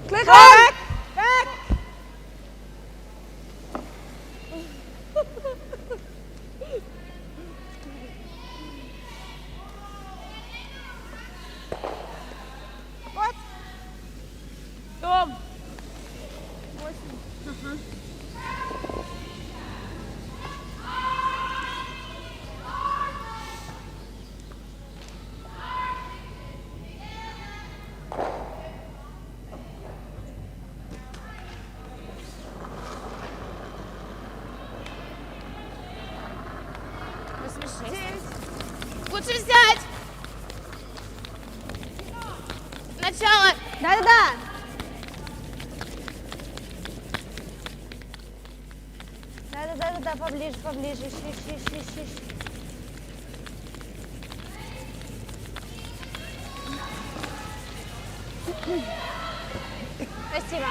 Weg! Weg! Goed. Tom. Лучше взять. Начало. Да-да-да. Да-да-да, поближе, поближе. Ищи. Спасибо.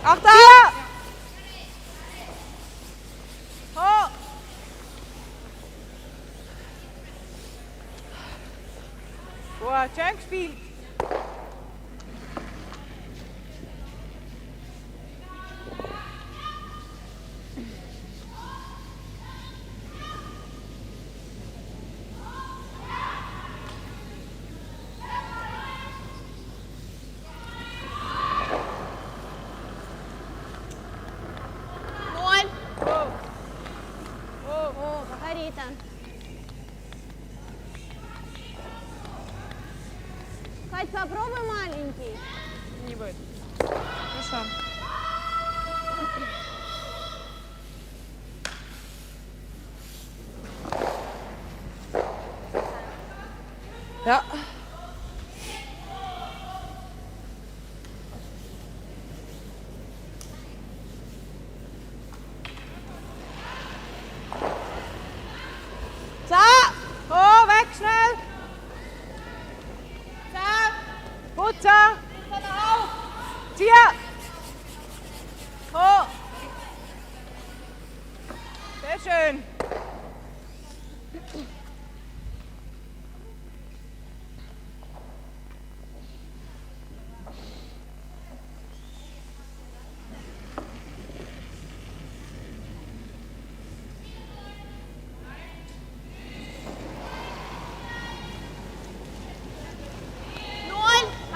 Achter! Hoch! Boah, schön gespielt. О, Маргарита. Кать, попробуй маленький. Не будет. Хорошо. Ja. So, oh, weg schnell. So, Putzer. Tier. Oh. Sehr schön.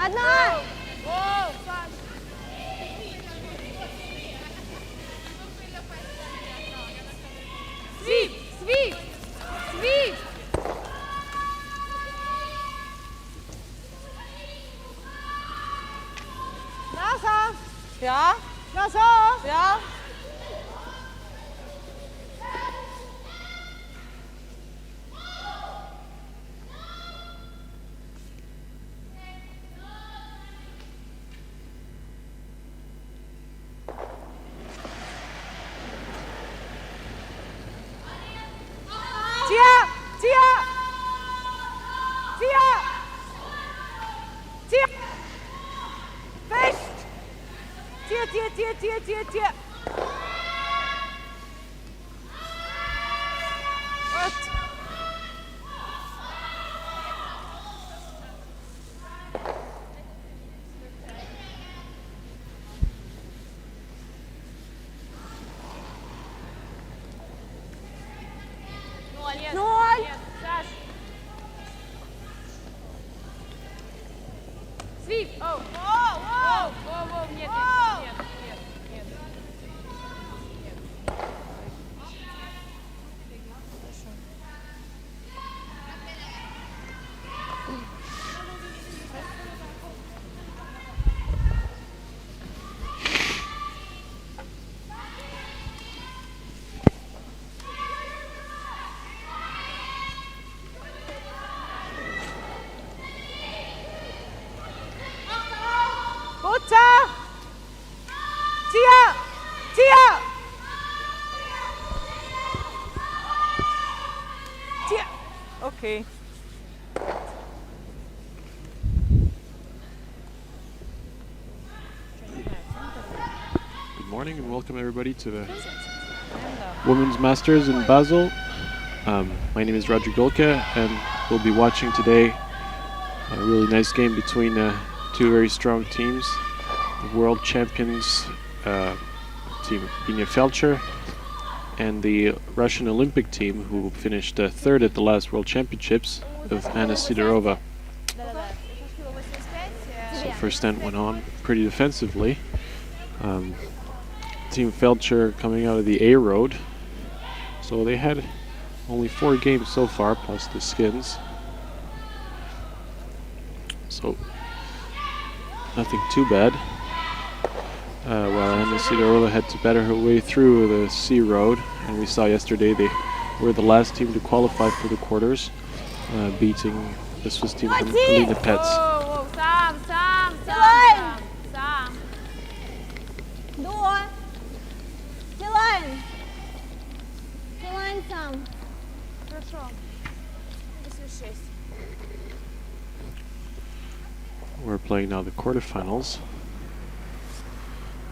Одна. Свип, свип, свип. Na so. Ja. Na so. Ja. Tier. Tier. Tier. Tier. Fest. Tier. Gut. Ноль. Свип. Oh. Wow. Нет, Wow. нет. Putzer. Tier. Okay. morning and welcome everybody to the Women's Masters in Basel. My name is Roger Golka and we'll be watching today a really nice game between two very strong teams. The world champions team Feltscher and the Russian Olympic team who finished third at the last World Championships of Sidorova. So first end went on pretty defensively. Team Feltscher coming out of the A road. So they had only 4 games so far, plus the skins. So nothing too bad. While Sidorova had to batter her way through the C road, and we saw yesterday they were the last team to qualify for the quarters, beating the Swiss team from Alina Pets. Сам. Хорошо. 86. We're playing now the quarterfinals.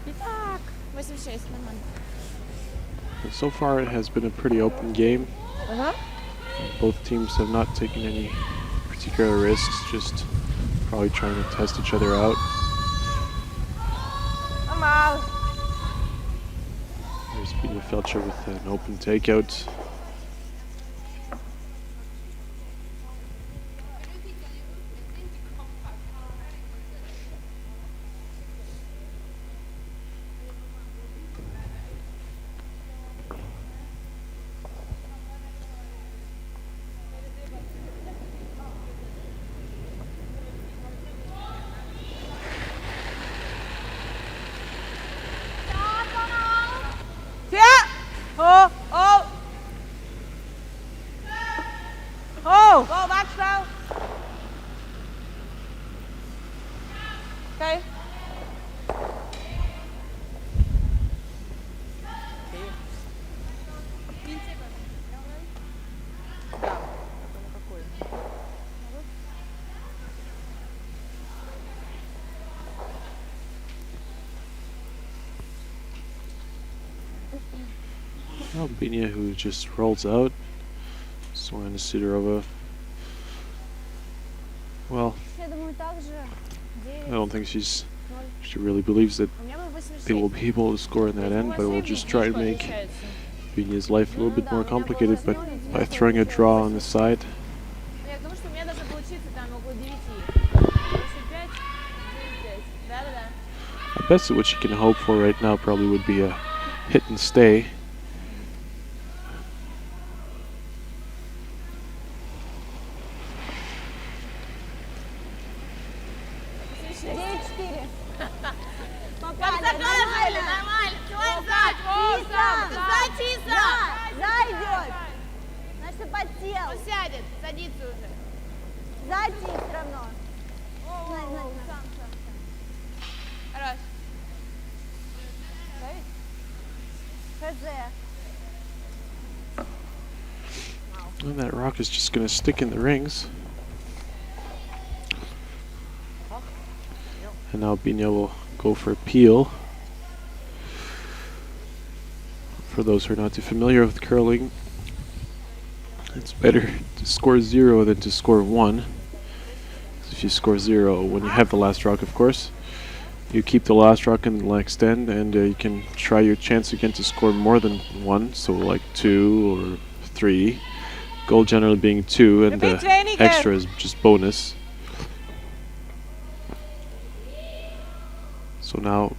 Итак, 86, нормально. And so far it has been a pretty open game. Both teams have not taken any particular risks, just probably trying to test each other out. There's Feltscher with an open takeout. Oh! Go back slow. Okay. Albania, who just rolls out. So Sidorova. Well, I don't think she really believes that they will be able to score in that end, but we'll just try to make Albania's life a little bit more complicated, but by throwing a draw on the side. I bet what she can hope for right now probably would be a hit and stay. Зайдет. Значит, подсел. Он сядет, садится уже. Сзади все равно. Сам. Хорош. And that rock is just going to stick in the rings. And now Albania will go for a peel. For those who are not too familiar with curling, it's better to score 0 than to score 1. If you score 0 when you have the last rock, of course, you keep the last rock in the next end, and you can try your chance again to score more than 1, so like 2 or 3. Goal generally being 2, and the extra is just bonus. So now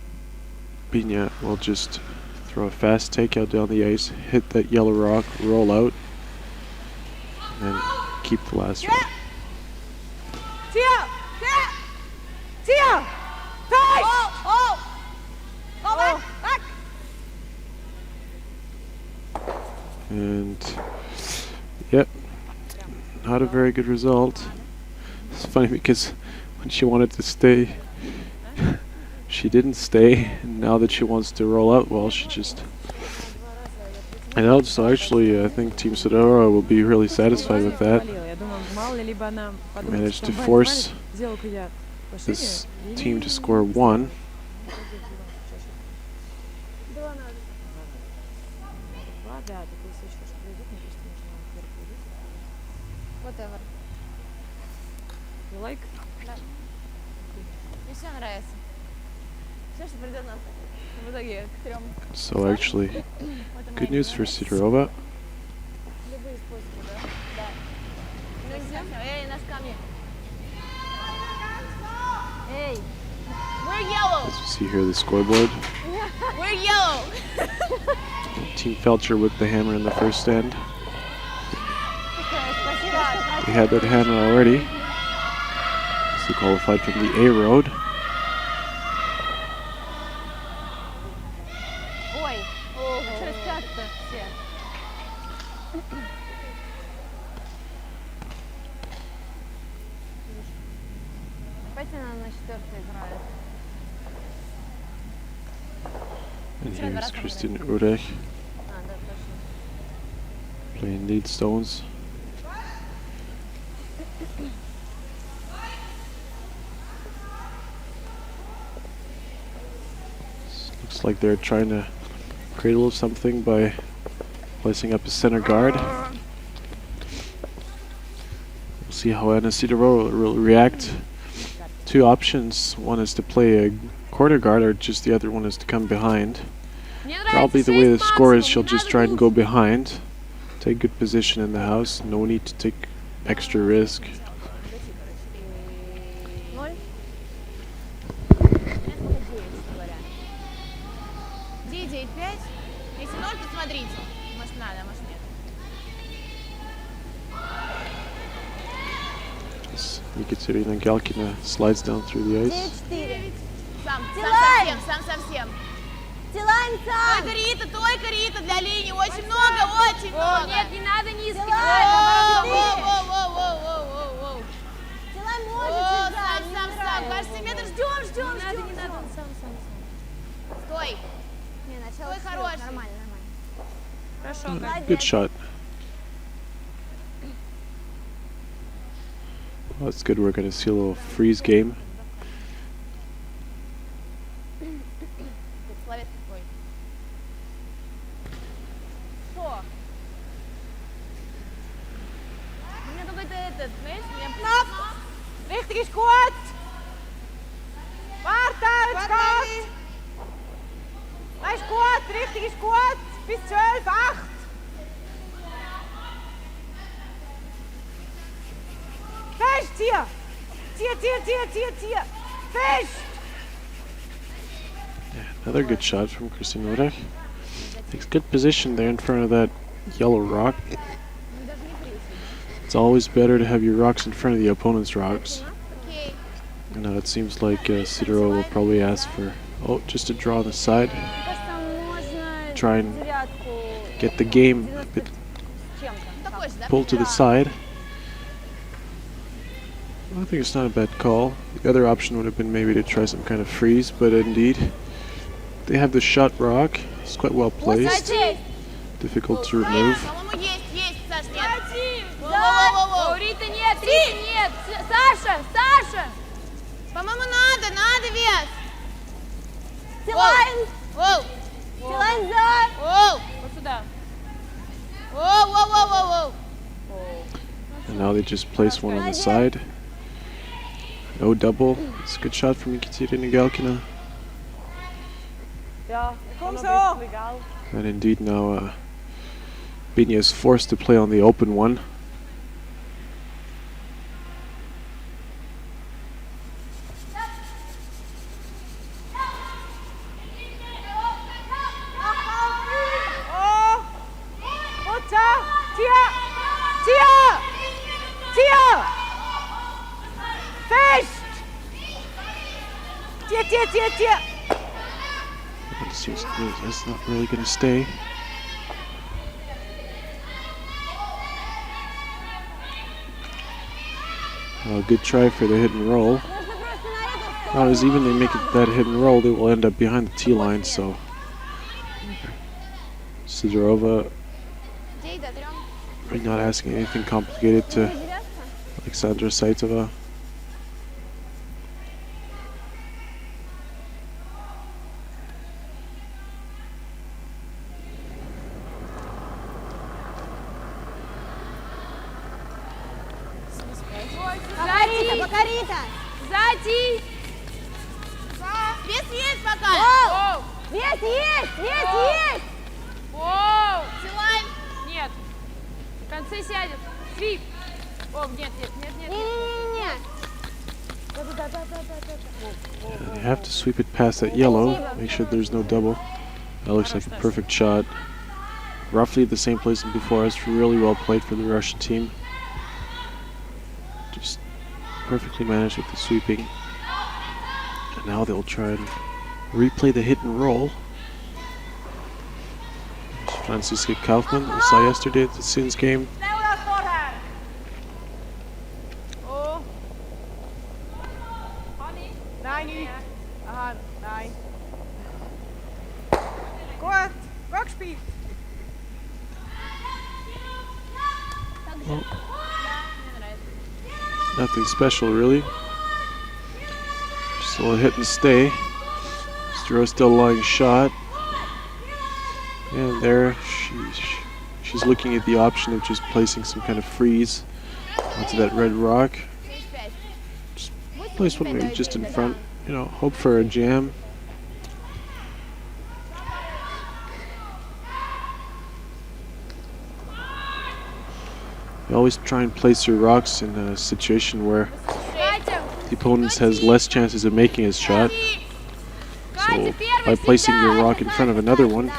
Albania will just throw a fast takeout down the ice, hit that yellow rock, roll out, and then keep the last rock. Tia! Oh! Go back! And yep, not a very good result. It's funny because when she wanted to stay, she didn't stay, and now that she wants to roll out, well, she just... I know, so actually I think Team Sidorova will be really satisfied with that. Managed to force this team to score 1. Whatever. You like? Да. Мне все нравится. Все, что придет нам в итоге к 3. So actually, Вот это good моя news for любимая. Sidorova. Любые способы, да? Да. Ну, не знаю. Эй, наш камни. Эй, We're yellow. As you see here, the scoreboard. We're yellow. Team Feltscher with the hammer in the first stand. спасибо, что They had that hammer already. So qualified from the A road. Ой, что распят-то все? Опять она на 4-й играет. And here's Christian Urech А, да, точно. playing lead stones. Looks like they're trying to create a little something by placing up a center guard. We'll see how Anna Sidorova will react. 2 options. One is to play a corner guard, or just the other one is to come behind. Probably the way the score is, she'll just try and go behind. Take good position in the house. No need to take extra risk. 0. 9-5. Если 0, то смотрите. Может надо, может нет. As Ekaterina Galkina slides down through the ice. 9-4. Сам Силань! совсем. Силань сам! Только Рита для линии. Очень много. Нет, не надо низко. Воу. Силань может О, играть, не сам. нравится. Кажется, метр ждем. Не надо, он сам. Стой. Не, начало Ой, всё, хороший. нормально. Хорошо. Good shot. Well, that's good. We're going to see a little freeze game. Словец такой. Что? У меня какой-то знаешь, Richtig ist gut. Warte, jetzt geht's. Das ist gut, richtig ist gut. Bis 12, 8. Fest hier. Zieh. Fest. Another good shot from Christian Urech. Takes good position there in front of that yellow rock. It's always better to have your rocks in front of the opponent's rocks. Окей. Now it seems like Sidorova will probably ask for, just a draw on the side. Мне кажется, можно Try and девятку get the game a bit с чем-то. Такой же, да? pulled to the side. I think it's not a bad call. The other option would have been maybe to try some kind of freeze, but indeed, they have the shot rock. It's quite well placed. Difficult to remove. По-моему, есть, Саш, нет. Да! Воу. Рита нет! Саша! По-моему, надо вес. Силань! Воу. Силань за! Воу. Вот сюда. Воу. And now they just place one on the side. No double. It's a good shot from Ekaterina Galkina. Ja, komm so. And indeed now Binya is forced to play on the open one. Oh. Mutter. Tier. Fest. Tier. It seems that's not really going to stay. Good try for the hit and roll. Можно просто на эту Now, as even they make it that hit and roll, they will end up behind the tee line. So Sidorova Где до 3? really not asking anything complicated to девятку. Alexandra Saitova. Маргарита. Сзади. Вес есть пока. Воу. Вес есть, вес есть. Воу. Силань. Нет. В конце сядет. Свип. О, нет. Не-не-не. You have to sweep it past that yellow. Make sure there's no double. That looks like a perfect shot. Roughly at the same place as before. It's really well played for the Russian team. Just perfectly managed with the sweeping. And now they'll try and replay the hit and roll. Franziska Kaufmann, we saw yesterday at the Sins game. Oh. Nein, nicht. Aha, nein. Gut, gut gespielt. Well, nothing special really. Just a little hit and stay. Sidorova still lying shot. And there she's looking at the option of just placing some kind of freeze onto that red rock. Just place one maybe just in front, you know, hope for a jam. You always try and place your rocks in a situation where the opponent has less chances of making his shot. So by placing your rock in front of another one,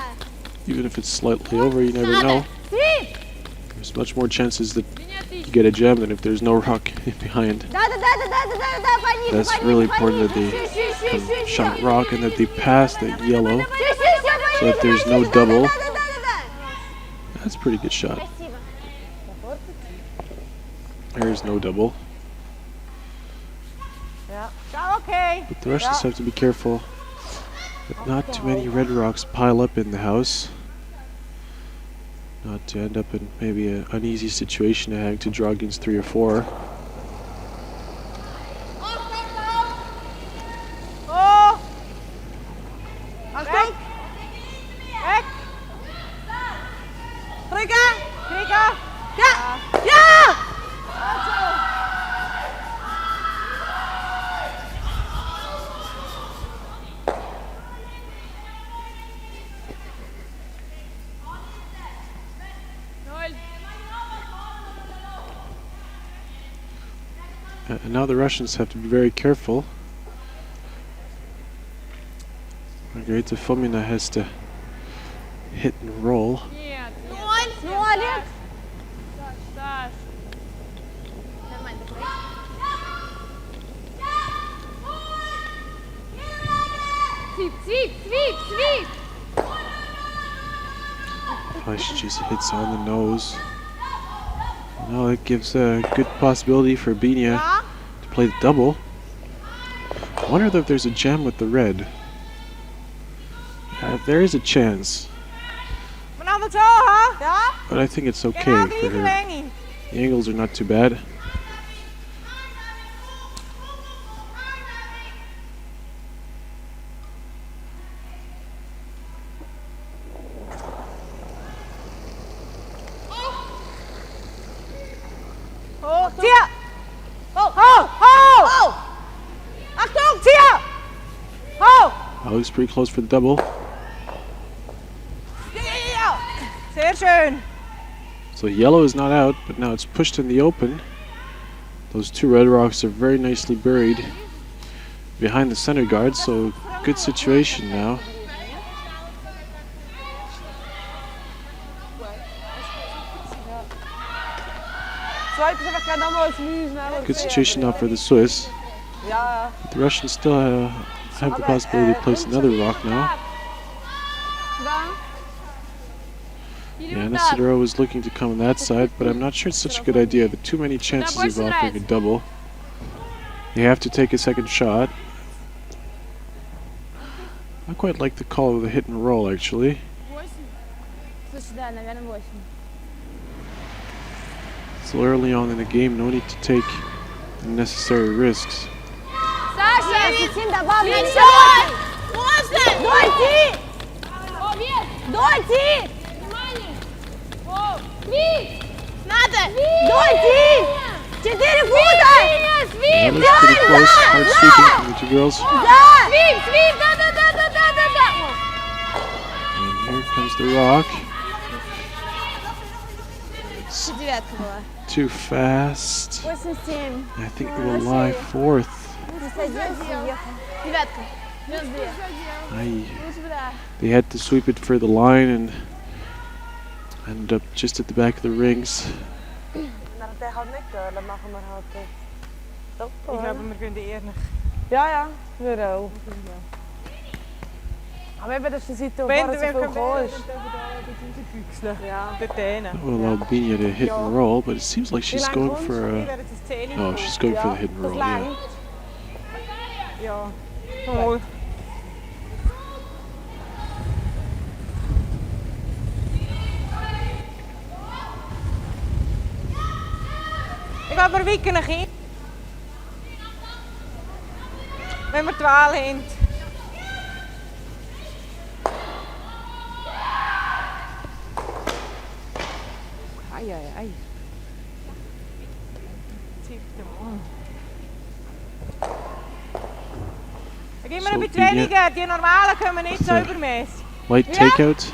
even if it's slightly over, you never know. There's much more chances that you get a jam than if there's no rock behind. That's really important that they come shot rock and that they pass that yellow. So if there's no double, that's a pretty good shot. There's no double. Yeah, okay. But the Russians have to be careful that not too many red rocks pile up in the house. Not to end up in maybe an uneasy situation having to draw against 3 or 4. Oh! Achtung! Weg! Trigger! Ja! Ja! And now the Russians have to be very careful. Margarita Fomina has to hit and roll. Sweep. She just hits on the nose. Now it gives a good possibility for Binia to play the double. I wonder if there's a jam with the red. There is a chance, Van ander zo, hè? Ja? but I think it's okay Genau for die her. verlenging. The angles are not too bad. Oh, Tia! Ho! Achtung, Tia! Ho! That looks pretty close for the double. Ja! Sehr schön. So yellow is not out, but now it's pushed in the open. Those 2 red rocks are very nicely buried behind the center guard, so good situation now. Good situation now for the Swiss. The Russians still have the possibility to place another rock now. Yeah, Sidorova was looking to come on that side, but I'm not sure it's such a good idea. There are too many chances of offering a double. You have to take a second shot. I quite like the call of the hit and roll, actually. So early on in the game, no need to take unnecessary risks. Надо! 4 фута! That looks pretty close. Hard sweeping from the two girls. Sweep, da. And here comes the rock. It's Девятка была. too fast. 8-7. I think it will lie fourth. Девятка. Минус 2. Aye. Лучше бы да. They had to sweep it for the line and ended up just at the back of the rings. Ich glaube, wir gehen ehrlich. Ja, wir auch. Aber eben, dass die Seite Wenn vorne so viel gekommen ist. Ja. Dort hinten. That will allow Binia to hit and roll, but it seems like she's going for a... Oh, she's going for the hit and roll, yeah. Ja. Mal. Ich glaube, wir wicken ein Kind. Wenn wir die Wahl haben. Ei. Da geben wir So, ein bisschen weniger. Die normalen kommen nicht so übermäßig. Light takeout.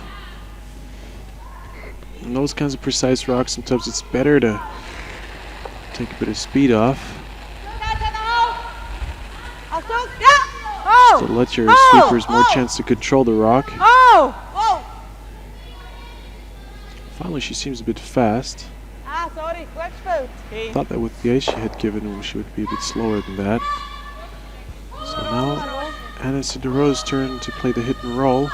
And those kinds of precise rocks, sometimes it's better to take a bit of speed off. Achtung! Ja! Oh! To let your sweepers more chance to control the rock. Oh! Finally, she seems a bit fast. Ah, sorry. Gut gespielt. Okay. Thought that with the ice she had given, she would be a bit slower than that. So now, Anna Sidorova's turn to play the hit and roll,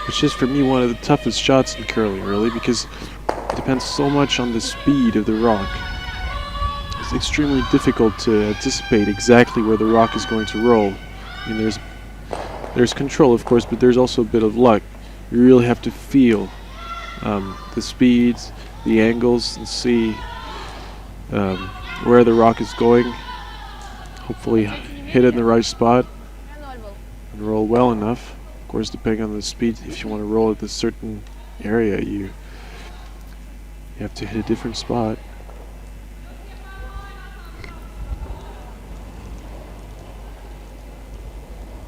which is for me one of the toughest shots in curling, really, because it depends so much on the speed of the rock. It's extremely difficult to anticipate exactly where the rock is going to roll. I mean, there's control, of course, but there's also a bit of luck. You really have to feel the speeds, the angles, and see where the rock is going. Hopefully hit it in the right spot and roll well enough. Of course, depending on the speed, if you want to roll at a certain area, you have to hit a different spot.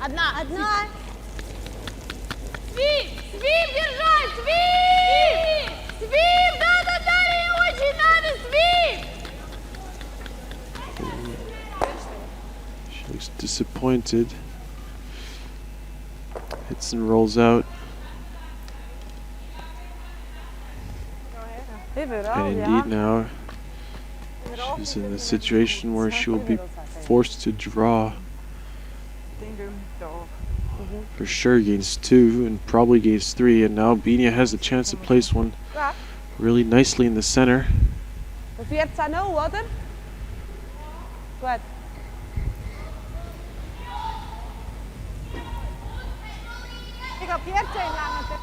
Одна. Свип, держать, свип, да, очень надо, свип. She looks disappointed. Hits and rolls out. And indeed now, she's in the situation where she will be forced to draw for sure against 2 and probably against 3, and now Binia has a chance to place one really nicely in the center. 14-0, oder? Gut. Ich habe 14 lange.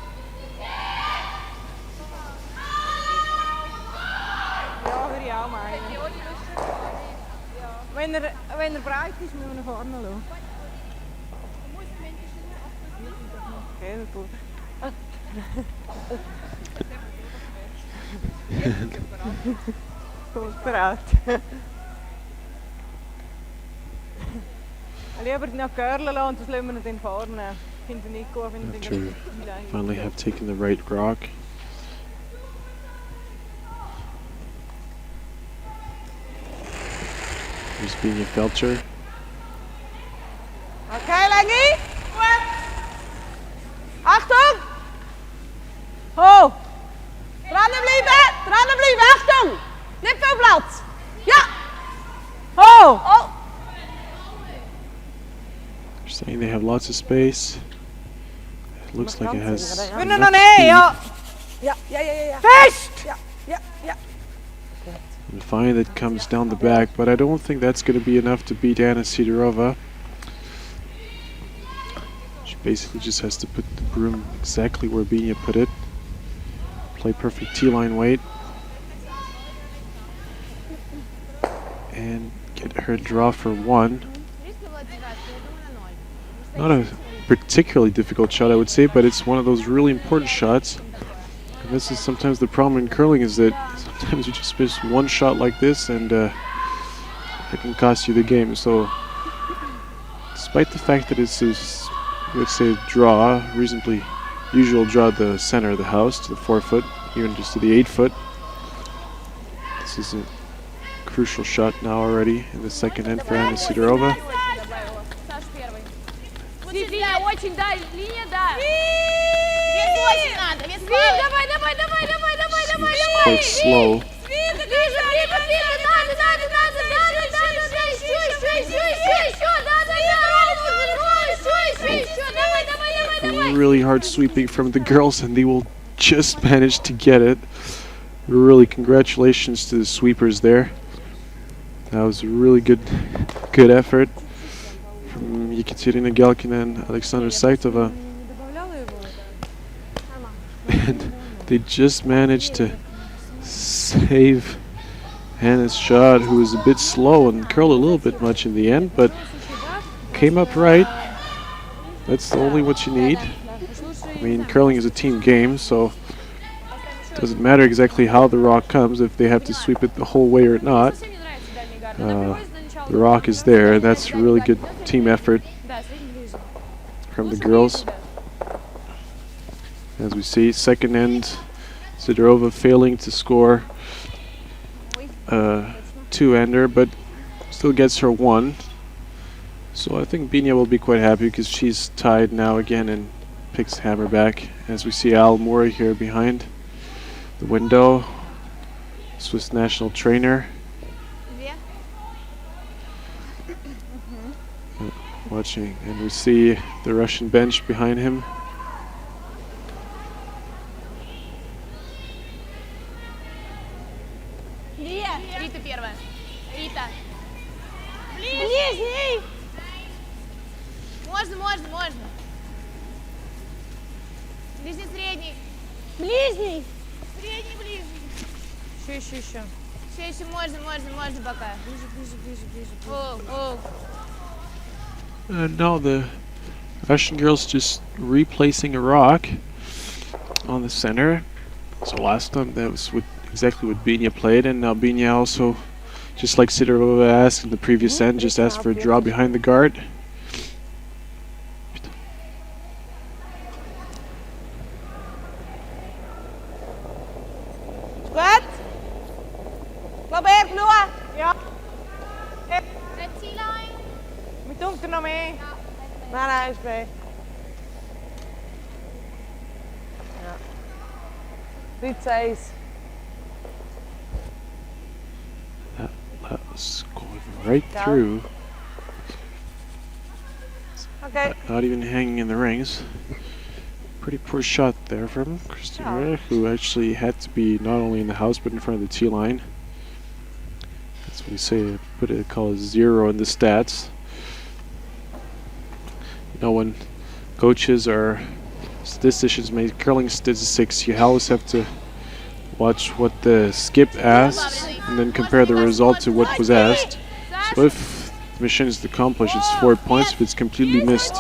Ja, würde ich auch meinen. Wenn er breit ist, müssen wir nach vorne schauen. Okay, gut. Gut bereit. Lieber noch Görle lassen, das lassen wir ihn dann vorne. Finde ich nicht gut, wenn After finally have taken the right rock. Here's Binia Feltscher. Okay, Lengi. Gut. Achtung! Ho! Dranbleiben, Achtung! Nicht viel Platz. Ja! Ho! They're saying they have lots of space. It looks like it has Wir noch enough nicht, speed. ja. Ja. Fest! Ja. And finally that comes down the back, but I don't think that's going to be enough to beat Anna Sidorova. She basically just has to put the broom exactly where Binia put it. Play perfect T-line weight. And get her draw for 1. Not a particularly difficult shot, I would say, but it's one of those really important shots. And this is sometimes the problem in curling, is that sometimes you just miss one shot like this and that can cost you the game. So, despite the fact that it's a, let's say, draw, reasonably usual draw at the center of the house to the 4 foot, even just to the 8 foot. This is a crucial shot now already in the second end for Anna Sidorova. Очень, да, линия, да. Вес очень надо, вес давай, давай, давай, давай, давай, давай, She's quite slow. Вижу, надо, еще, Really hard sweeping from the girls, and they will just manage to get it. Really, congratulations to the sweepers there. That was a really good effort from Yekaterina Galkina and Alexandra Saitova. And they just managed to save Hannah's shot, who was a bit slow and curled a little bit much in the end, but came up right. That's only what you need. I mean, curling is a team game, so it doesn't matter exactly how the rock comes, if they have to sweep it the whole way or not. The rock is there. That's a really good team effort from the girls. As we see, second end, Sidorova failing to score a 2-ender, but still gets her 1. So I think Binia will be quite happy because she's tied now again and picks hammer back. As we see Al Mori here behind the window, Swiss national trainer. Watching, and we see the Russian bench behind him. Рита первая. Рита. Ближний. Можно. Ближний, средний. Ближний. Средний. Еще можно пока. Ближе. Now the Russian girls just replacing a rock on the center. So last time that was exactly what Binia played, and now Binia also, just like Sidorova asked in the previous end, just asked for a draw behind the guard. Goed. Probeer, Noah. Ja. Red T-line. Met donker nog mee. Naar huis mee. Ja. Niet says. That was going right through. Okay. Not even hanging in the rings. Pretty poor shot there from Christina, who actually had to be not only in the house but in front of the tee line. That's what we say, call it 0 in the stats. You know, when coaches or statisticians make curling statistics, you always have to watch what the skip asks and then compare the result to what was asked. So if the mission is accomplished, it's 4 points. If it's completely missed,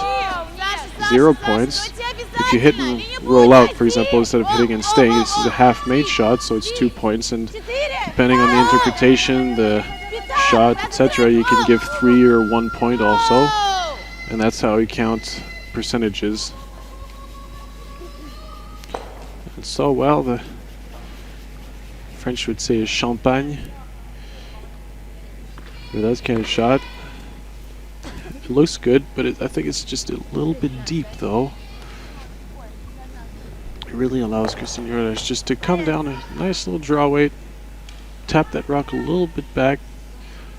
0 points. If you hit and roll out, for example, instead of hitting and staying, this is a half-made shot, so it's 2 points. And depending on the interpretation, the shot, etc., you can give 3 or 1 point also. And that's how you count percentages. And so, well, the French would say is champagne. But that kind of shot. It looks good, but I think it's just a little bit deep, though. It really allows Christina Rodas just to come down a nice little draw weight, tap that rock a little bit back.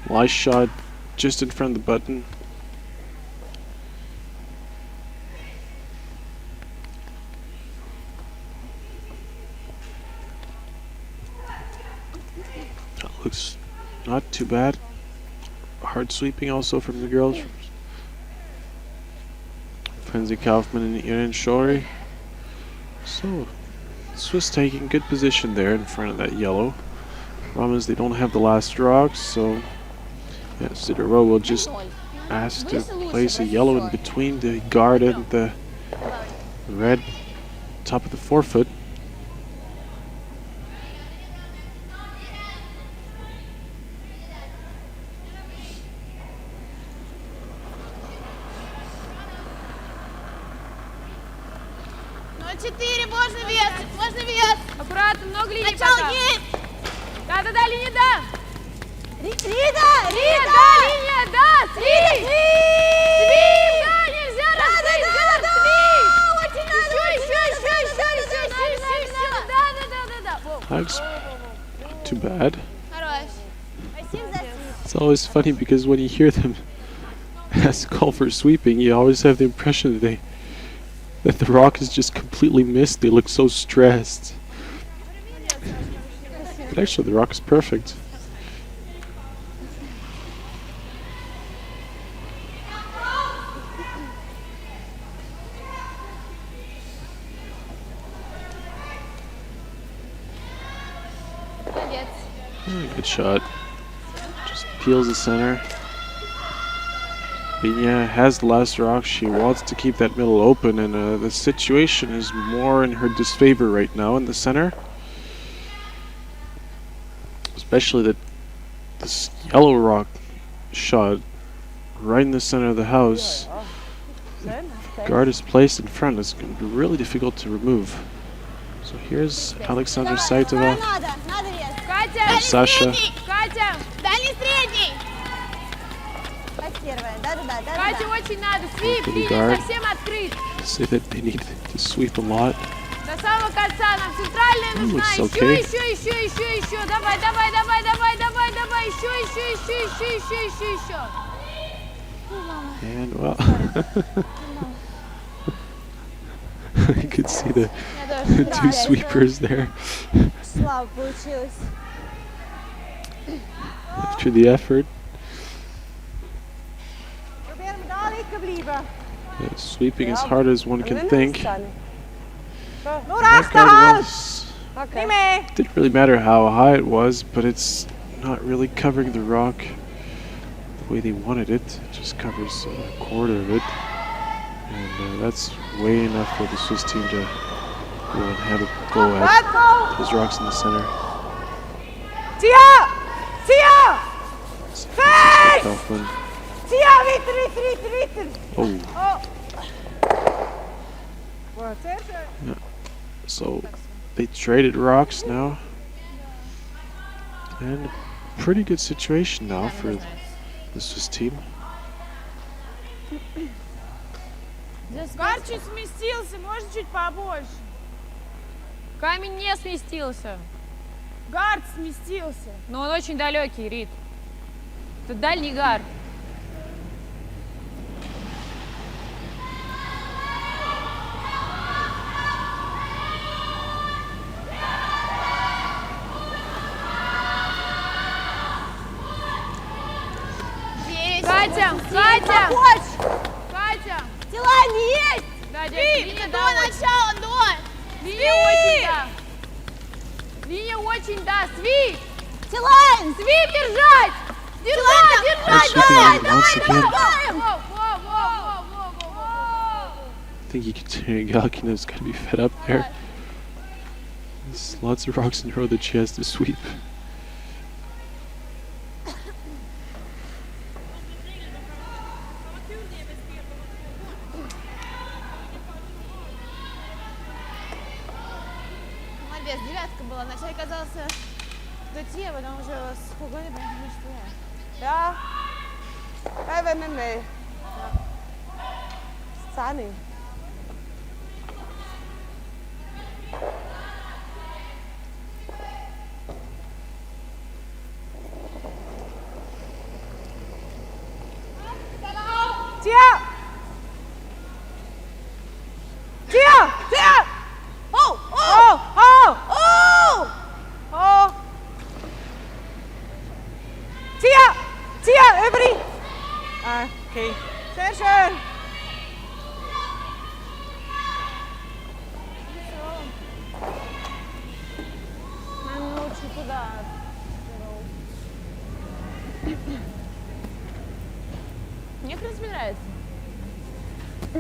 Nice shot just in front of the button. That looks not too bad. Hard sweeping also from the girls. Frenzy Kaufman and Iren Shori. So, Swiss taking good position there in front of that yellow. Problem is they don't have the last rocks, so yeah, Sidorova will just ask to place a yellow in between the guard and the red top of the 4 foot. 0,4, можно вес, можно вес. Аккуратно, много линий Начало пока. есть. Да, линия, да. Рида, Да, линия, да, свип. Свип, да, нельзя раскрыть, Гард, свип. Очень надо, Да. That's not too bad. Хорош. Спасибо за свип. It's always funny because when you hear them ask call for sweeping, you always have the impression that the rock is just completely missed. They look so stressed. But actually, the rock is perfect. Молодец. Good shot. Just peels the center. Binya has the last rock. She wants to keep that middle open, and the situation is more in her disfavor right now in the center. Especially that this yellow rock shot right in the center of the house. Guard is placed in front. It's going to be really difficult to remove. So here's Alexandra Saitova, Надо вес. Катя, Sasha. Катя, Дальний средний. Первая, да. Катя, очень надо. Свип, Good линия guard. совсем открыт. Say that they need to sweep a lot. До самого конца нам центральная нужна. Looks Еще. Давай. Еще. And well, you could see the two sweepers there Слава получилось. after the effort. Probeer hem dadelijk te blijven. Sweeping as hard as one can think. Door That guard achterhoud. was, Niet mee. didn't really matter how high it was, but it's not really covering the rock the way they wanted it. It just covers a quarter of it, and that's way enough for the Swiss team to go and have a go at Let go. those rocks in the center. Tia. Face! Kaufman. Tia, witter. Oh, Oh. Wat is er? so they traded rocks now, and a pretty good situation now for the Swiss team. Гард чуть сместился, может чуть побольше. Камень не сместился. Гард сместился. Но он очень далекий, Рит. Это дальний гард. Катя! Дела не есть. Да, линия, До начала, до. Линия очень, да. Линия очень, да. Свип! Тилайн. Свип держать! Держать! Once again, Воу! I think Ekaterina Galkina's got to be fed up there. There's lots of rocks in a row that she has to sweep. Молодец, девятка была. Вначале казался до те, потом уже с погони поняли, что я. Ja. Wij winnen mee. Sani. Tia. Oh! Tia, Ubri. Okay. Sehr schön. Нам лучше туда. Мне, в принципе, нравится.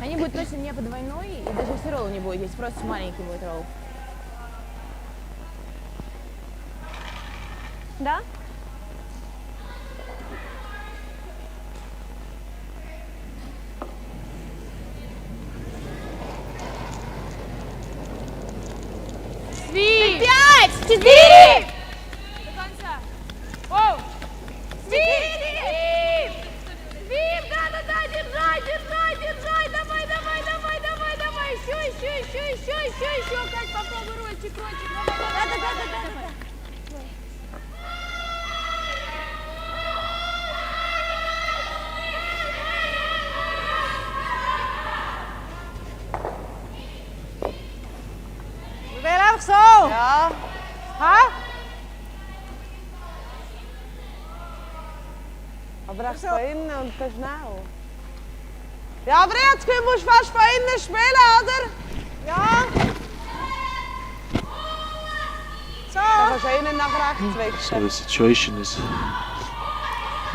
Они будут точно не по двойной, и даже если ролл не будет, здесь просто маленький будет ролл. Да? 4. До конца. Оу. Свип! Свип! Да, держай! Давай! Еще! Кать, попробуй рольчик. Да. Weer even zo. Ja. Ha? Aber echt von innen und dann schnell. Ja, aber jetzt musst du fast von innen spielen, oder? Ja. Dann Zo. kannst du innen nach rechts So wechseln. the situation is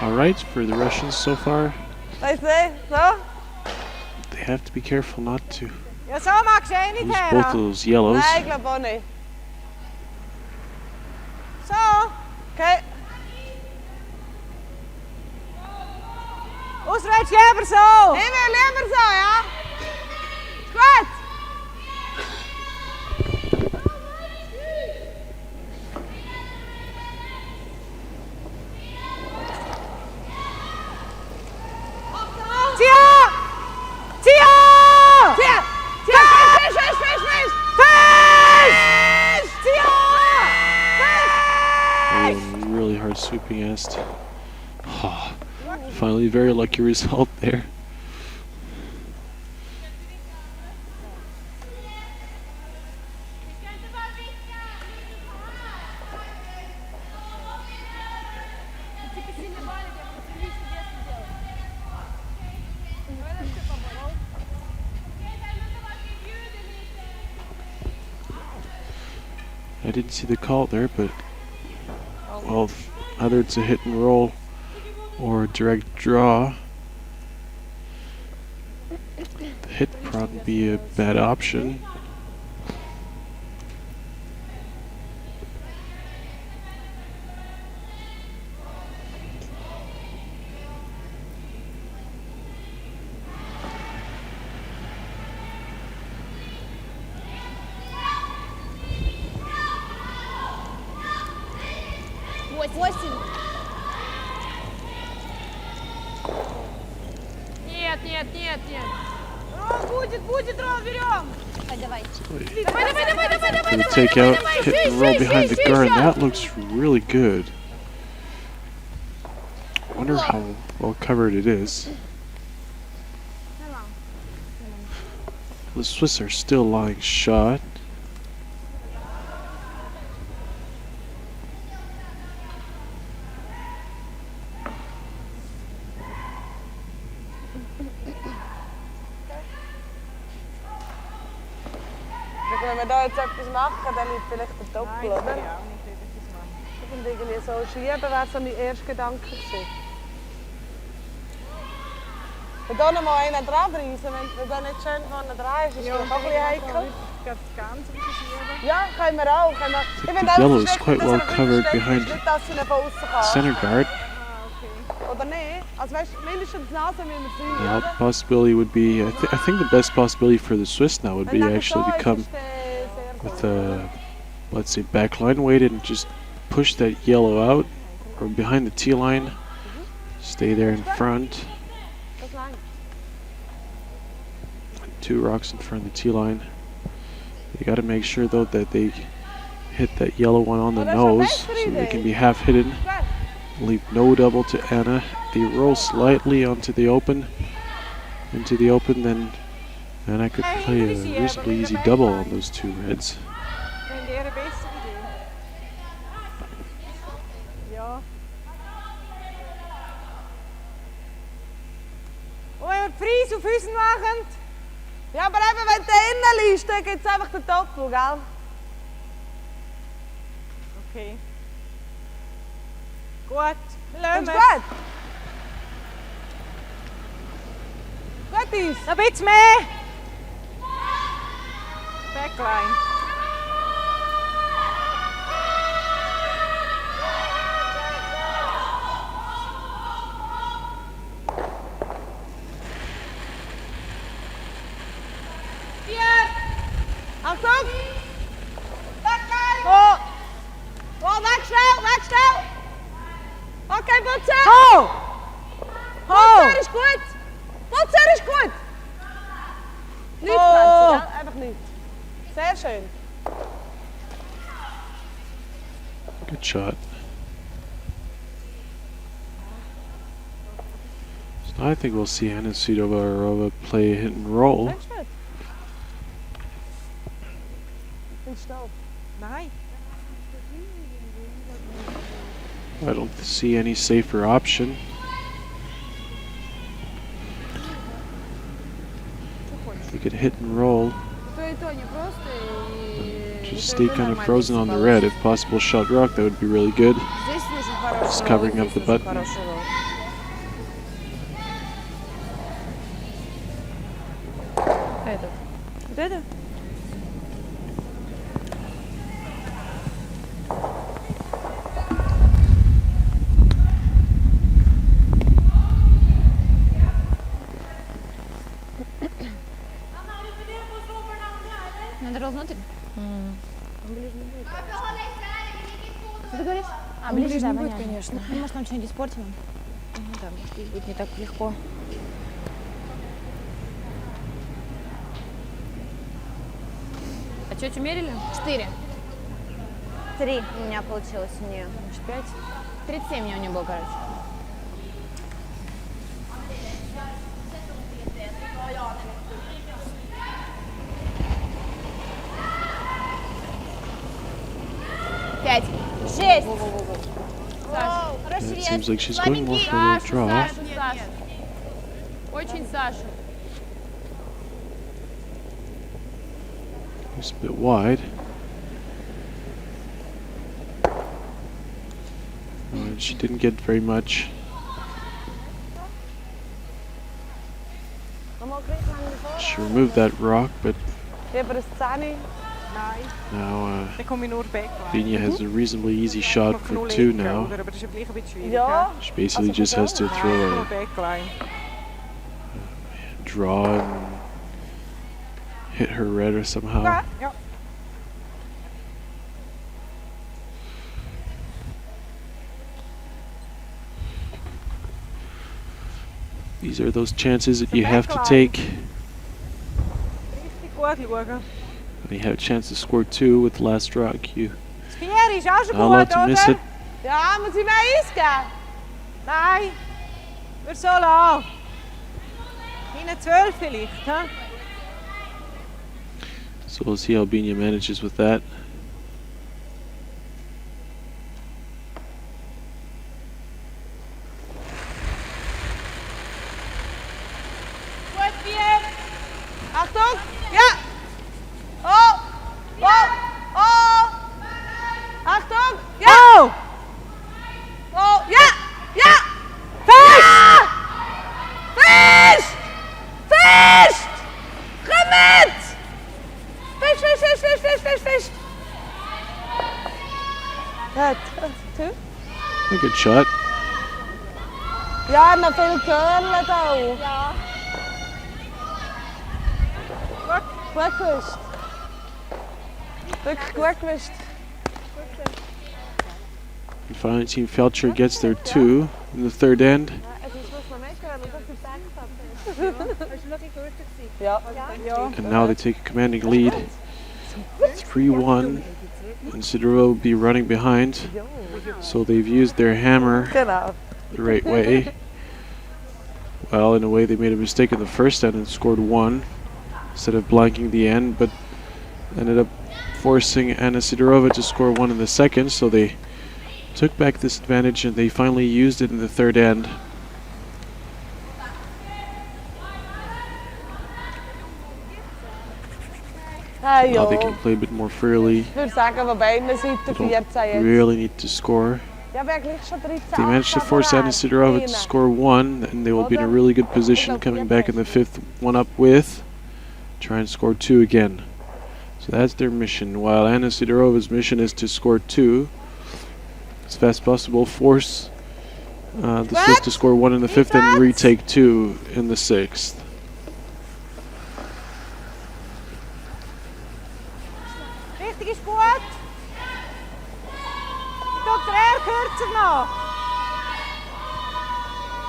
alright for the Russians so far. Weißt du, so? They have to be careful not to Ja, zo mag ze niet lose both of heren. those yellows. Nein, ich glaube auch nicht. Zo. Okay. Auswärts lieber so. Ich will lieber so, ja? Gut. Tia! Tia! Tia! Tia! Fisch! Tia! Oh, really hard sweeping est. Oh, finally, very lucky result there. I didn't see the call there, but well, either it's a hit and roll or a direct draw. The hit probably be a bad option. Нет. Будет, Ром, берем. Давайте. For the takeout, hit and roll behind the guard. That looks really good. Wonder how well covered it is. The Swiss are still lying shot. Wenn wir da jetzt etwas machen, dann liegt vielleicht der Doppel, oder? Ja, nicht etwas machen. Ich finde irgendwie so schieben wäre so mein erster Gedanke gewesen. Und da noch mal einen dran reissen, wenn du da nicht schön vorne dran ist, ist vielleicht auch ein bisschen heikel. Das Ganze verschieben. Ja, können wir auch. Ich finde The yellow es is ist quite wichtig, well dass er covered versteckt behind ist, nicht, dass sie nicht von außen kann. Center guard. Oder nicht? Also weißt du, mindestens die Nase müssen wir The sehen, oder? possibility would be, I think the best possibility for the Swiss now would be Wenn actually nachher to so come ist, sehr with gut. a, let's say, backline weighted and just push that yellow out or behind the tee line. Stay there in front. Das langt. 2 rocks in front of the tee line. You got to make sure though that they hit that yellow one on the Oh, that's a nose better so they idea. can be half hidden. Leave no double to Anna. They roll slightly onto the open, then Anna could play a reasonably easy double on those 2 reds. Wenn der beste Idee. Ja. Und wenn wir die Fries auf Füßen machen, Ja, aber eben, wenn du innen liegst, dann gibt es einfach den Doppel, gell? okay. Gut, lassen Ist wir gut? Gut ist. Noch ein bisschen mehr. Backline. Achtung! Backline. Oh! Putzer! Ho! Putzer ist gut! Putzer ist gut! Nichts, Franzi, gell? Einfach nichts. Sehr schön. Good shot. So now I think we'll see Anna Sidorova play hit and roll. Willst du nicht? Willst du auch? Nein. I don't see any safer option. We could hit and roll. Just stay kind of frozen on the red. If possible, shot rock, that would be really good. Just covering up the button. Это. Надо внутрь? Он ближе не будет. Что ты говоришь? Он ближе не будет, конечно. Ну, может, там что-нибудь испортим? Ну да, может, и будет не так легко. А тетю мерили? 4. 3 у меня получилось у нее. Может, 5? 37 у нее было, короче. Шесть. Yeah, it seems like she's going more for the draw. Очень Саша. It's a bit wide. And she didn't get very much. She removed that rock, but now Vina has a reasonably easy shot for 2 now. She basically just has to throw a draw and hit her red or somehow. These are those chances that you have to take. And you have a chance to score 2 with the last rock. You not allowed to miss it. Ja, moet hij mij eisgeben? Nein. Wir so lang. Hinten 12 vielleicht, hä? So we'll see how Bina manages with that. Gut, Bier. Achtung! Ja! Oh! Oh! Oh! Achtung! Ja! Oh! Oh! Ja! Ja! Fest! Fest! Fest! Kom met! Fest, fest, fest, fest, fest, fest, fest! Ja, 2? A good shot. Ja, nog veel curlen da. Ja. Gut gewusst. Wirklich gut gewusst. And finally, Team Feltscher gets their 2 in the third end. And now they take a commanding lead. 3-1. And Sidorova will be running behind. So they've used their hammer the right way. Well, in a way, they made a mistake in the first end and scored 1 instead of blanking the end, but ended up forcing Anna Sidorova to score 1 in the second. So they took back this advantage and they finally used it in the third end. Now they can play a bit more freely. Ich würde sagen, von beiden Seiten They 14 don't jetzt. really need to score. Ja, aber gleich schon 13. If they manage to force Anna Sidorova to score 1, then they will be in a really good position coming back in the 5th one up with. Try and score 2 again. So that's their mission. While Anna Sidorova's mission is to score 2 as fast as possible, force the Swiss to score 1 in the 5th and retake 2 in the 6th. Richtig ist gut. Dr. R. kürzer noch.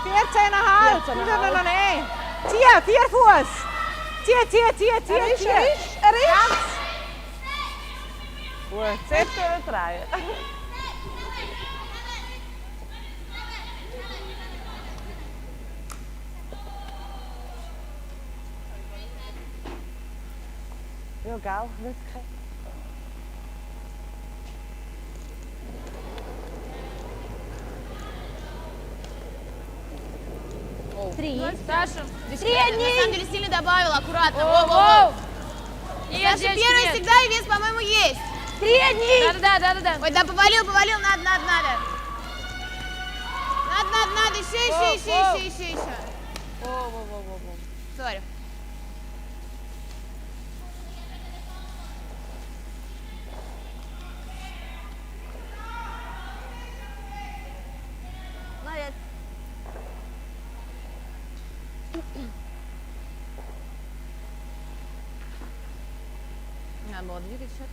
14,5. 14,5. Doe er nog één. Tia, 4 voet. Tia. Er is. Goed, zet kunnen draaien. Heel gauw, niet gek. Саша. На самом деле сильно добавила, аккуратно. Воу. Саша первый всегда и вес, по-моему, есть. 3 одни. Да. Ой, да, повалил, надо. Надо. Еще. Сори. Молодец. Надо было двигать счет.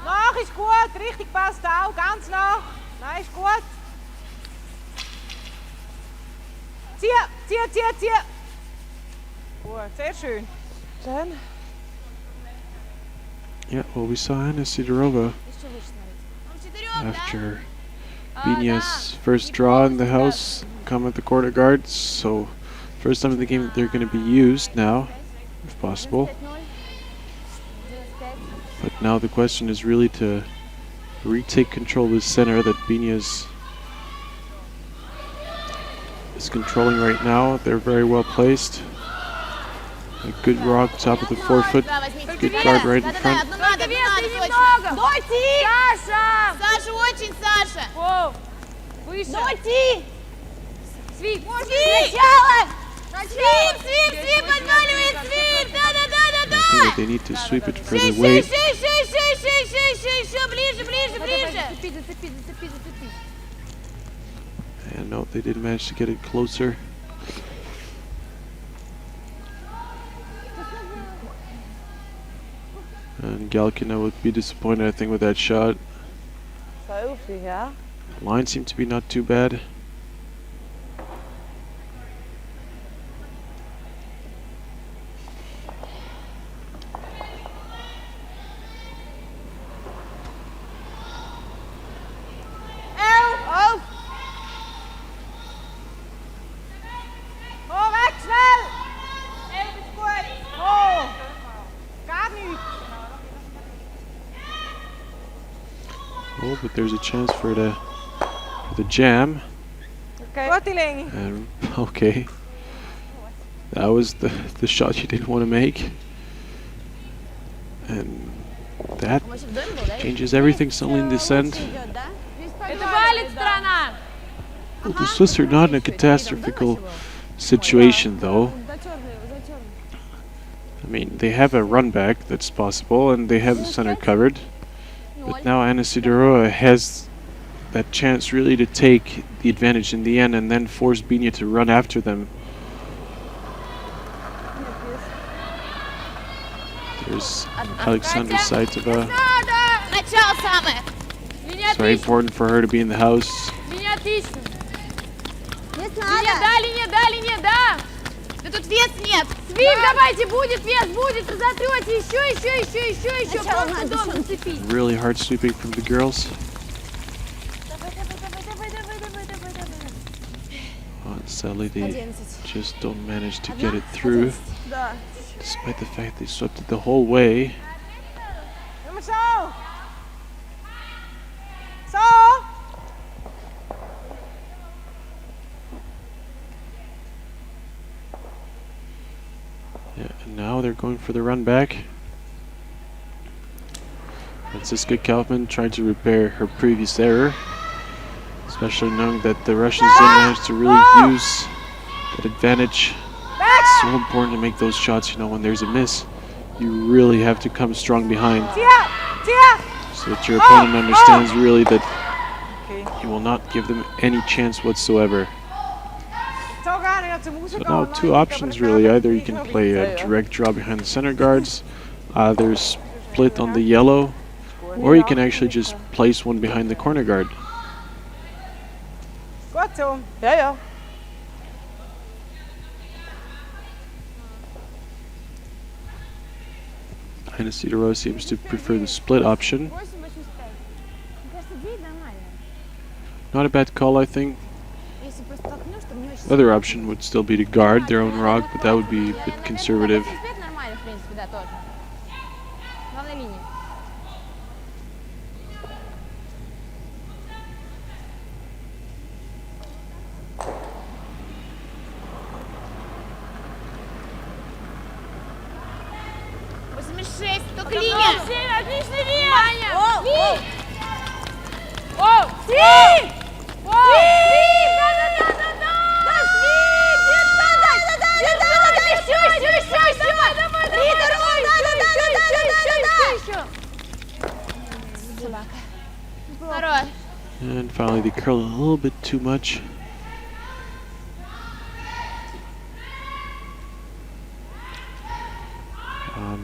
Nog is goed. Richtig passt auch. Ganz noch. Nein, ist gut. Tia. Gut, sehr schön. Schön. Yeah, well, we saw Anna Sidorova after Binia's first draw in the house come at the quarter guards. So, first time in the game that they're going to be used now, if possible. But now the question is really to retake control of the center that Binia's is controlling right now. They're very well placed. A good rock top of the forefoot. Good guard right in front. Саша, очень, Саша. Воу. Выше. Свип. Свип, подваливает, свип. Да. I think that they need to sweep it further away. Еще, ближе. Зацепи. And no, they didn't manage to get it closer. And Galkina would be disappointed, I think, with that shot. Sophie, ja. Line seemed to be not too bad. Weg, schnell! 11 ist gut. Gar nicht. Oh, but there's a chance for the jam. Gut, die Länge. And okay, that was the shot you didn't want to make, and that changes everything suddenly in this end. Это валит страна. Well, the Swiss are not in a catastrophical situation, though. I mean, they have a run back that's possible, and they have the center covered. But now Anna Sidorova has that chance really to take the advantage in the end and then force Binia to run after them. There's Alexandra Saitova. Начало самое. It's very important for her to be in the house. Линия отлично. Линия, да. Да тут вес нет. Свип, давайте, будет вес, разотрете. Еще. Просто дом зацепить. Really hard sweeping from the girls. Oh, and sadly, they just don't manage to get it through, despite the fact they swept it the whole way. Doe maar zo. Zo. Yeah, and now they're going for the run back. Franziska Kaufmann trying to repair her previous error, especially knowing that the Russians didn't manage to really use that advantage. It's so important to make those shots, you know, when there's a miss. You really have to come strong behind, so that your opponent understands really that you will not give them any chance whatsoever. So now two options really. Either you can play a direct draw behind the center guards, there's split on the yellow, or you can actually just place one behind the corner guard. Goed zo. Ja, ja. And Sidorova seems to prefer the split option. Not a bad call, I think. The other option would still be to guard their own rock, but that would be a bit conservative. Отличный вес! And finally they curl a little bit too much.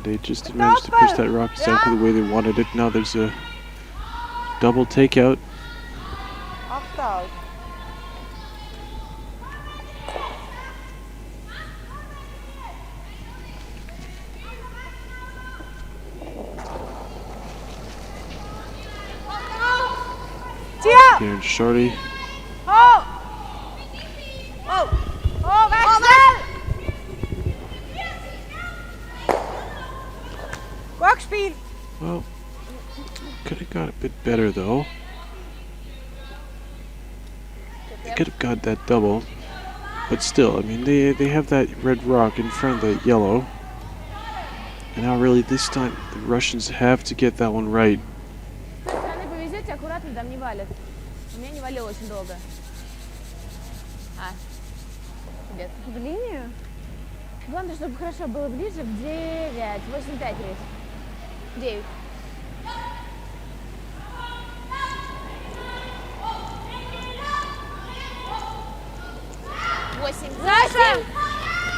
They just didn't manage to push that rock exactly the way they wanted it. Now there's a double takeout. Achterhoud. Here in shorty. Well, could have got a bit better though. They could have got that double, but still, I mean, they have that red rock in front of the yellow, and now really this time the Russians have to get that one right. В линию? Главное, чтобы хорошо было ближе в 9, 8-5 рейс. 9. Саша!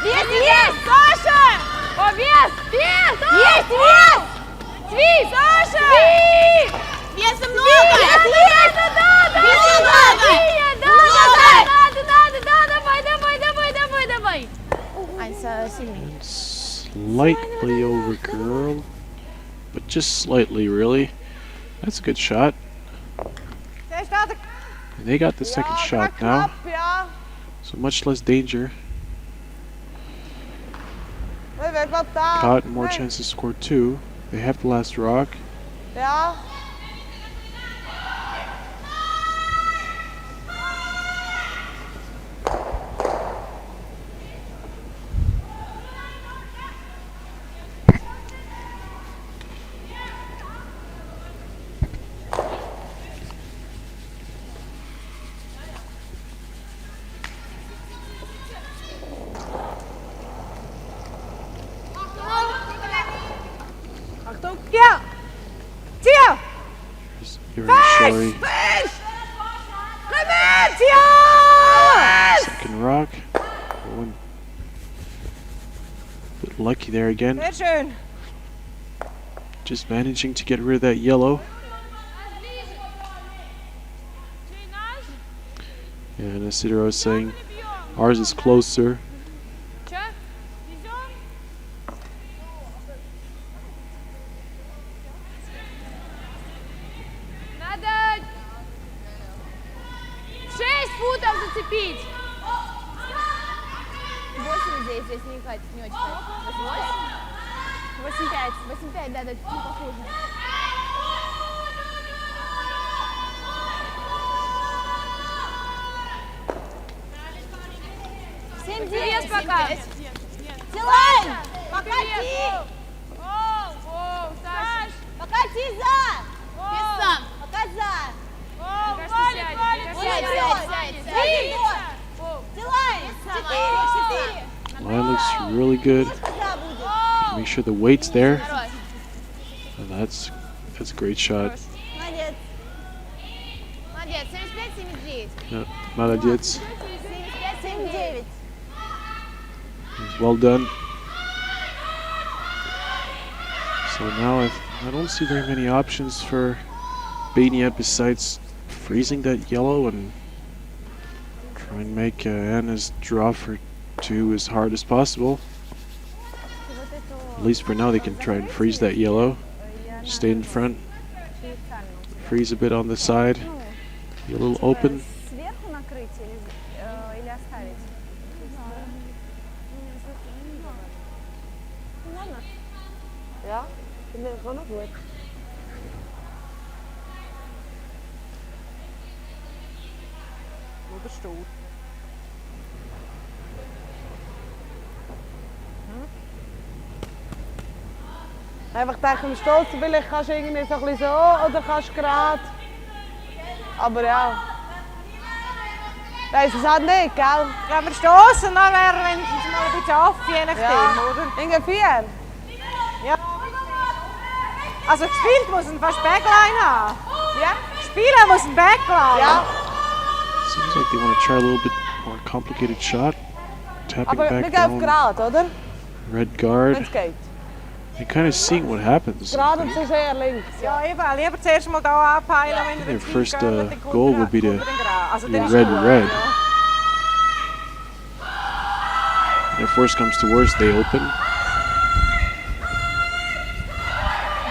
Вес есть! Саша! О, вес! Вес! Есть вес! Сви! Саша! Сви! Веса много! Вес есть! Да! Веса много! Давай! Ань, сильный. Slightly over curl, but just slightly really. That's a good shot. And they got the second shot now. So much less danger. Caught, more chances to score two. They have the last rock. Ja. Sorry. Second rock. One bit lucky there again. Just managing to get rid of that yellow. And as Sidorova is saying, ours is closer. Зацепить. 8 здесь не катит, не очень катит. 8-5. 8-5, да, чуть похуже. Вес пока. Силань! Покати! Саш! Покати за! Вес сам! Покати за! Line looks really good. Make sure the weight's there. And that's a great shot. Молодец. Yeah, молодец. 7-9. Well done. So now I don't see very many options for Benia besides freezing that yellow and try and make Anna's draw for 2 as hard as possible. At least for now they can try and freeze that yellow. Stay in front. Freeze a bit on the side. Be a little open. Сверху накрыть или оставить? Ja, ik ben gewoon nog goed. Op de stoel. Einfach tegen mijn stoel te willen, ga je irgendwie so ein bisschen so oder kannst gerade. Aber ja. Das ist es halt nicht, gell? Ja, wir stoßen, dann wäre wenigstens mal ein bisschen off, je nachdem, oder? Ungefähr. Ja. Also gespielt muss ein fast Backline haben. Ja? Spielen muss ein Backline. Ja. Seems like they want to try a little bit more complicated shot. Tapping Aber wir back gehen auf down. gerade, oder? Red guard. Wenn es geht. And kind of seeing what happens. Gerade und zu sehr links. Ja, eben. Lieber zuerst mal hier anpeilen, wenn Their ihr first goal would be to also be red. And if worse comes to worse, they open.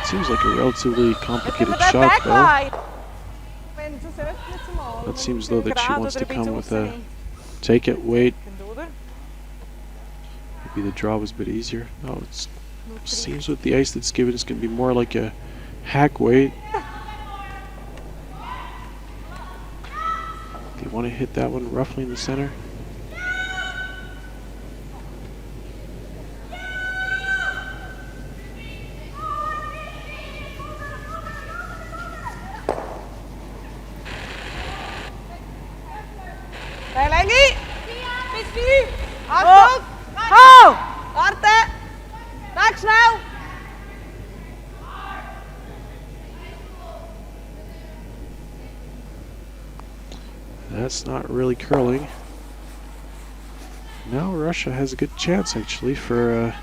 It seems like a relatively complicated shot, though. It seems though that she wants to come with a take it, wait. Maybe the draw was a bit easier. No, it seems with the ice that's given, it's going to be more like a hack weight. Do you want to hit that one roughly in the center? Hey, Lengi! Achtung! Oh! Warte! Weg schnell! That's not really curling. Now Russia has a good chance actually for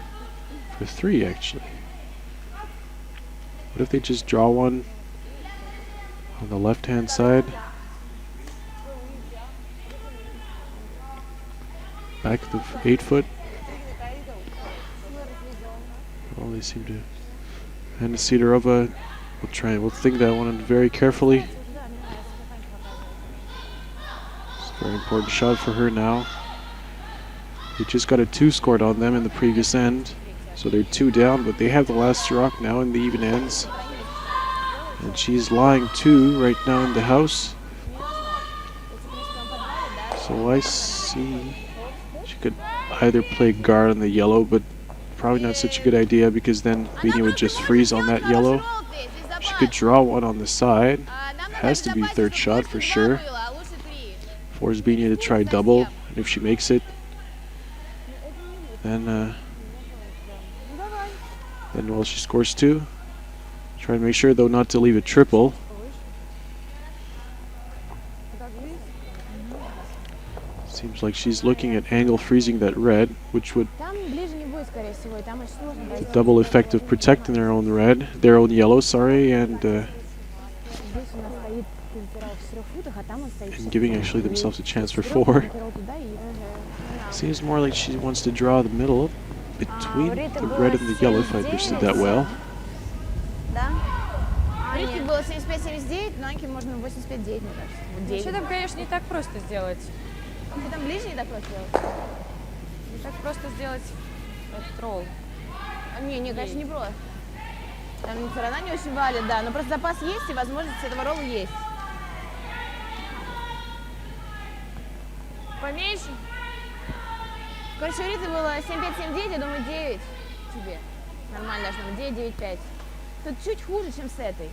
3 actually. What if they just draw one on the left hand side? Back of the 8 foot. Well, they seem to. And Sidorova will think that one very carefully. It's a very important shot for her now. They just got a 2 scored on them in the previous end, so they're 2 down, but they have the last rock now in the even ends. And she's lying 2 right now in the house. So I see she could either play guard on the yellow, but probably not such a good idea because then Benia would just freeze on that yellow. She could draw one on the side. Has to be 3rd shot for sure. Force Benia to try double, and if she makes it, then well, she scores 2. Try to make sure though not to leave a triple. Seems like she's looking at angle freezing that red, which would the double effect of protecting their own yellow, sorry, and giving actually themselves a chance for 4. Seems more like she wants to draw the middle between the red and the yellow, if I understood that well. Да? В Ритке было 75-79, но Аньке можно 85-9, мне кажется. Вообще там, конечно, не так просто сделать. Ты там ближний так просто делать? Не так просто сделать этот ролл. Не, конечно, не просто. Там сторона не очень валит, да, но просто запас есть и возможность этого ролла есть. Поменьше? Короче, у Риты было 7-5-7-9, я думаю, 9 тебе. Нормально должно быть, 9-9-5. Тут чуть хуже, чем с этой.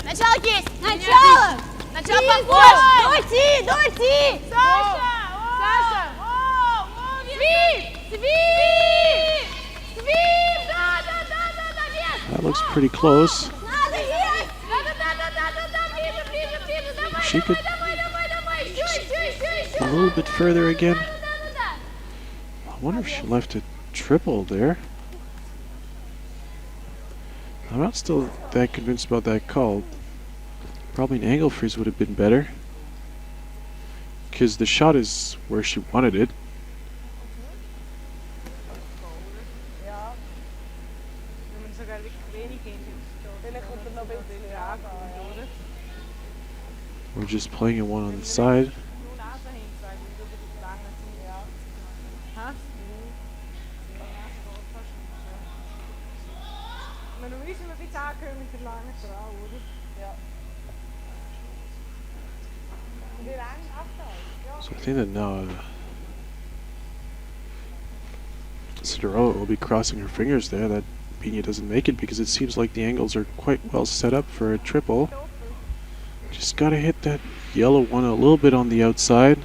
Начало есть. Начало. Начало похож. Дойти. Саша. Саша. Свип. Да, вес. That looks pretty close. Надо есть. Да, She could давай. a little bit further again. I wonder if she left a triple there. I'm not still that convinced about that call. Probably an angle freeze would have been better, because the shot is where she wanted it. We're just playing it one on the side. Maar dan wisten we iets aankomen met de lange trouw, hoor. Ja. Die lang afstand. So I think that now Sidorova will be crossing her fingers there that Pina doesn't make it, because it seems like the angles are quite well set up for a triple. Just gotta hit that yellow one a little bit on the outside.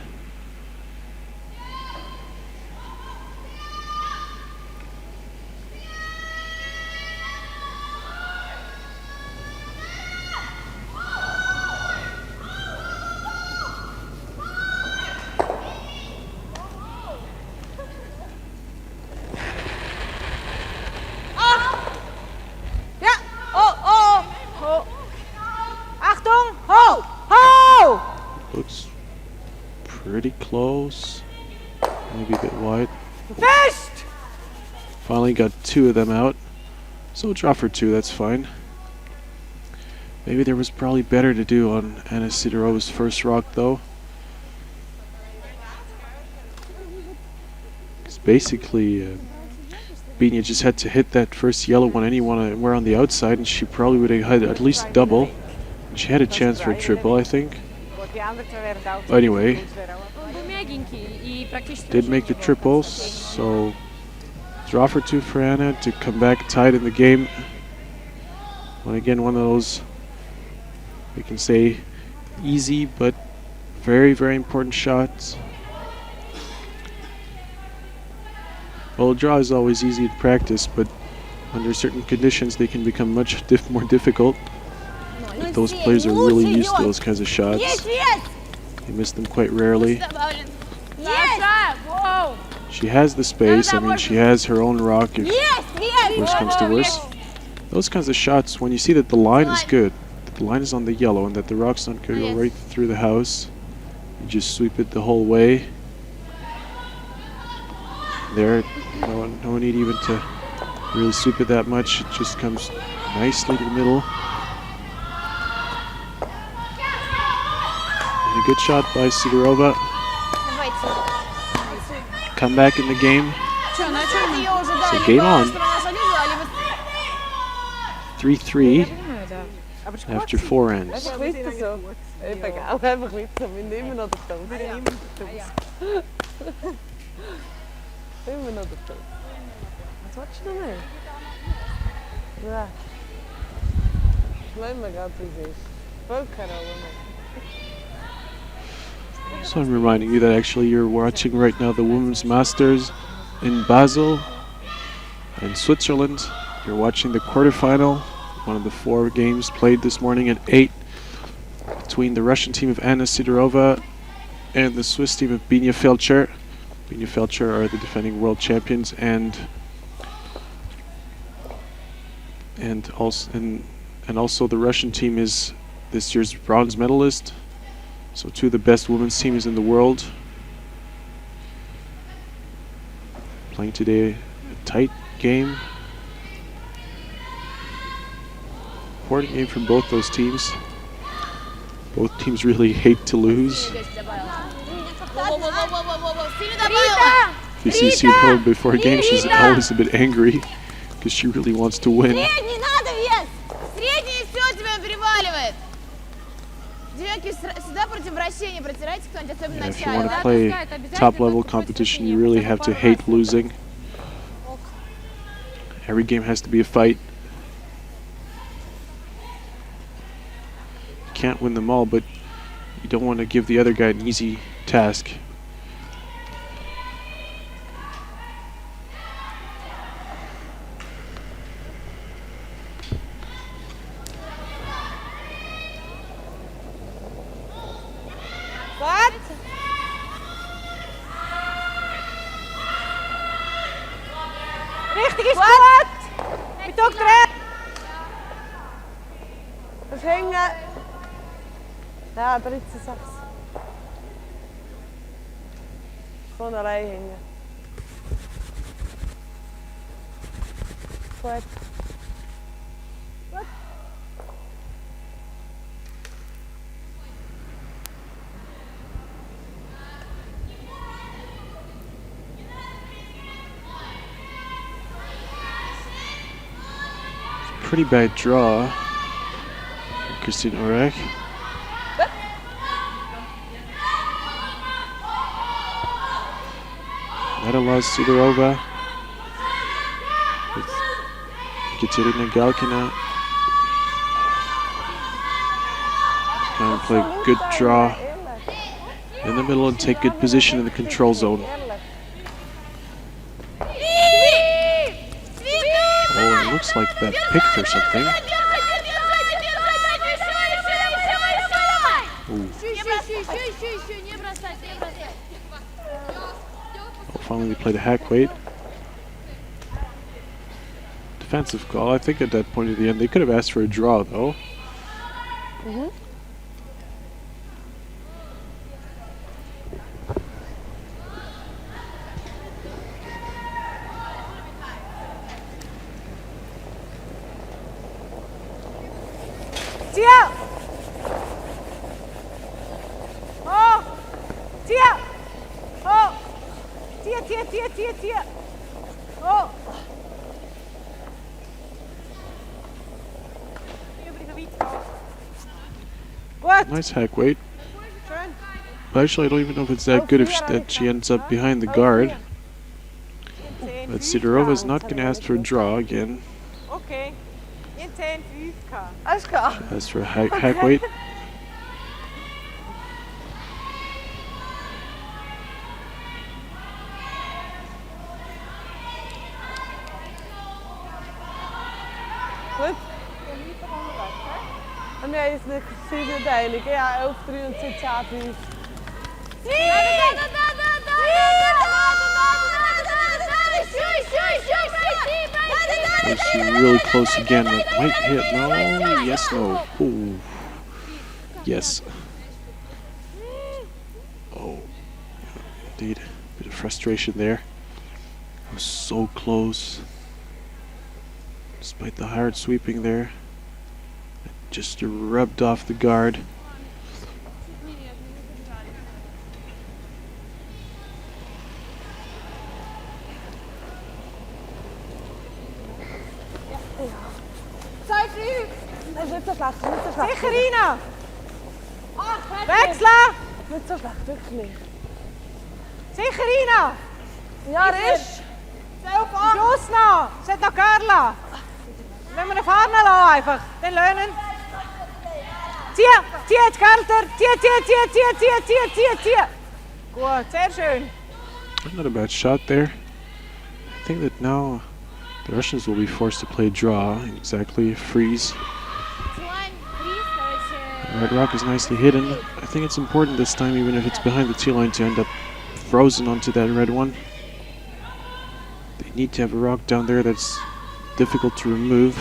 Achtung! Ho! Ho! Looks pretty close. Maybe a bit wide. Fist! Finally got two of them out. So draw for two, that's fine. Maybe there was probably better to do on Anna Sidorova's first rock though. Because basically Bina just had to hit that first yellow one anywhere on the outside, and she probably would have had at least double. And she had a chance for a triple, I think. Anyway, did make the triple, so draw for two for Anna to come back tied in the game. And again, one of those, we can say, easy but very, very important shots. Well, a draw is always easy to practice, but under certain conditions they can become much more difficult. If those players are really used to those kinds of shots, they miss them quite rarely. She has the space. I mean, she has her own rock if worse comes to worse. Those kinds of shots, when you see that the line is good, that the line is on the yellow, and that the rock's not going to go right through the house, you just sweep it the whole way. There, no need even to really sweep it that much. It just comes nicely to the middle. And a good shot by Sidorova. Come back in the game. So game on. 3-3 after 4 ends. So I'm reminding you that actually you're watching right now the Women's Masters in Basel in Switzerland. You're watching the quarterfinal, one of the 4 games played this morning at 8 between the Russian team of Anna Sidorova and the Swiss team of Bina Feltscher. Bina Feltscher are the defending world champions and also the Russian team is this year's bronze medalist. So 2 of the best women's teams in the world. Playing today a tight game. Important game from both those teams. Both teams really hate to lose. If you see Sidorova before a game, she's always a bit angry because she really wants to win. Yeah, if you want to play top-level competition, you really have to hate losing. Every game has to be a fight. can't win them all, but you don't want to give the other guy an easy task. Wat? Richtig ist gut. Mit Doktor. Dus hingen. Ja, Britse 6. Gewoon een rij hingen. Goed. Pretty bad draw. Christine Orek. That allows Sidorova with Katerina Galkina kind of play a good draw in the middle and take good position in the control zone. Oh, it looks like that picked or something. Ooh. Oh, finally they played a hack weight. Defensive call. I think at that point at the end they could have asked for a draw though. Tia! Oh! Tia! Oh! Tia, Tia, Tia, Tia, Tia! Oh! What? Nice hack weight. But actually I don't even know if it's that good if that she ends up behind the guard. But Sidorova is not going to ask for a draw again. Okay. In 10, 5K. Alles klar. As for a hack weight. Goed. En jij is de gezien uiteindelijk. Ja, over 300 zaten. She's really close again. That might hit. No. Yes. No. Ooh. Yes. Oh. Indeed. Bit of frustration there. I was so close. Despite the hard sweeping there. It just rubbed off the guard. Nee, niet zo slecht, niet zo slecht. Sicherina! Wechselen! Niet zo slecht, wirklich niet. Sicherina! Ja, er is. Schluss noch! Zet noch Carla! Wenn wir nach vorne lassen einfach, dann löhnen. Tia! Tia jetzt Carter! Tia, Tia, Tia, Tia, Tia, Tia, Tia, Tia! Gut, sehr schön. Not a bad shot there. I think that now the Russians will be forced to play draw. Exactly, freeze. Red rock is nicely hidden. I think it's important this time, even if it's behind the T-line, to end up frozen onto that red one. They need to have a rock down there that's difficult to remove.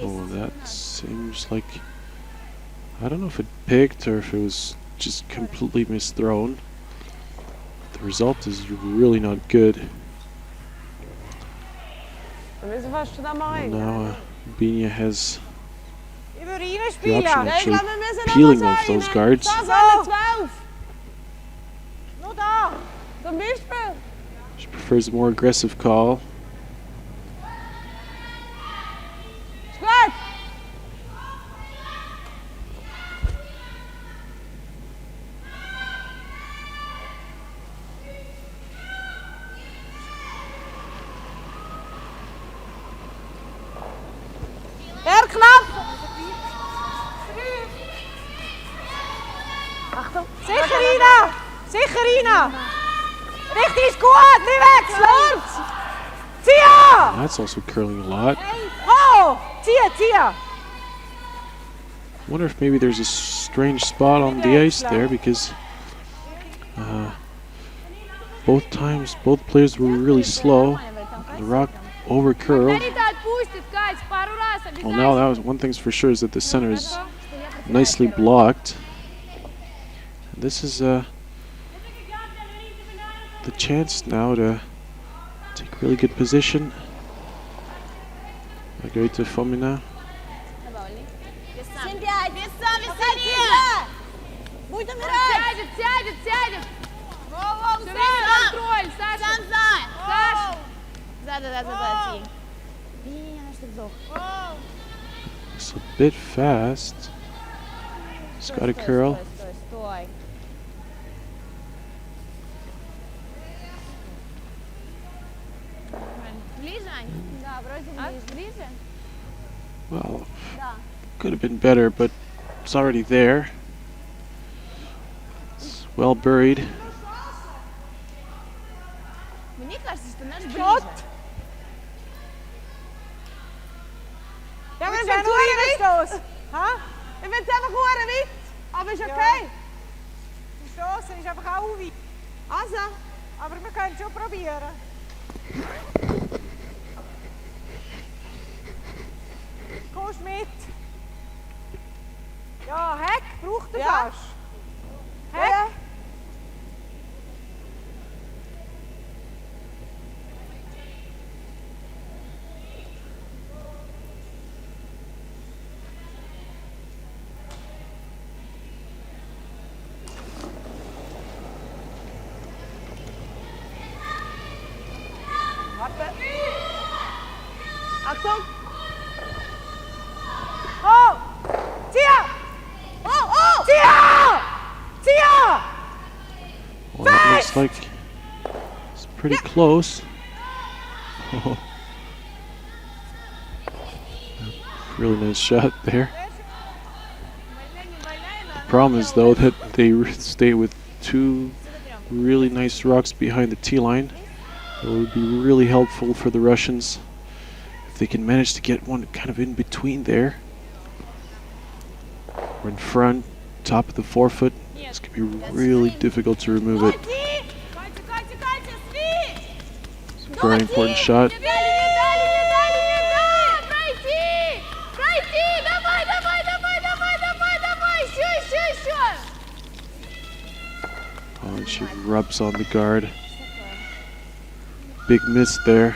Oh, that seems like... I don't know if it picked or if it was just completely misthrown. The result is really not good. And now Binia has the option of actually peeling off those guards. She prefers a more aggressive call. Achtung. Sicher, Ina! Sicher, Ina! Richtig ist gut! Nicht wechseln! Tia! That's also curling a lot. Ho! Tia! I wonder if maybe there's a strange spot on the ice there because both times both players were really slow. The rock over curled. Well, now that was one thing's for sure is that the center is nicely blocked. And this is the chance now to take really good position. Margarita Fomina. Сядет. Контроль, Саша. Саша. Да. It's a bit fast. He's got a curl. Стой. Ближе? Да, вроде ближе. Well, could have been better, but it's already there. It's well buried. Мне кажется, что наш ближе. Ja, we We zijn zijn nog goed, in gestoßen. Ha? Ik ben het even geworden, wie? Aber ist okay. Gestoßen ist einfach auch weit. Also, Aber wir können es schon probieren. Kommst mit? Ja, Heck braucht er Ja. fast. Heck? ja. Achtung! Oh! Tia! Oh! Tia! Tia! Well, that looks like it's pretty close. Oh. Really nice shot there. The problem is though that they stay with two really nice rocks behind the T line. It would be really helpful for the Russians if they can manage to get one kind of in between there. Or in front, top of the forefoot. It's going to be really difficult to remove it. It's a very important shot. Oh, and she rubs on the guard. Big miss there.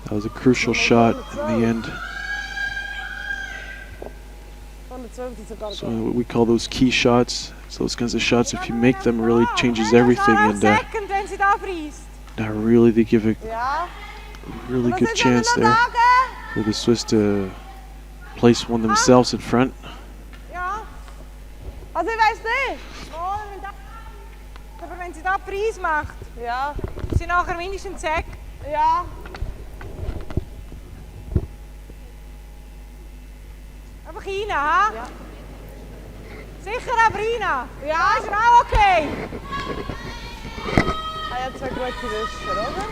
That was a crucial shot in the end. So what we call those key shots. So those kinds of shots, if you make them, really changes everything. And Second wenn sie da vriest. now really they give a Ja. really good chance there for the Swiss to place one themselves in front. Ja. Also, ich weiß nicht. Oh, aber wenn sie da Preis macht, Ja. ist sie nachher mindestens Heck. Ja. Einfach rein, ha? Ja. Sicher aber rein. Ja. Ist er auch okay? Hij had twee grote Russen, oder?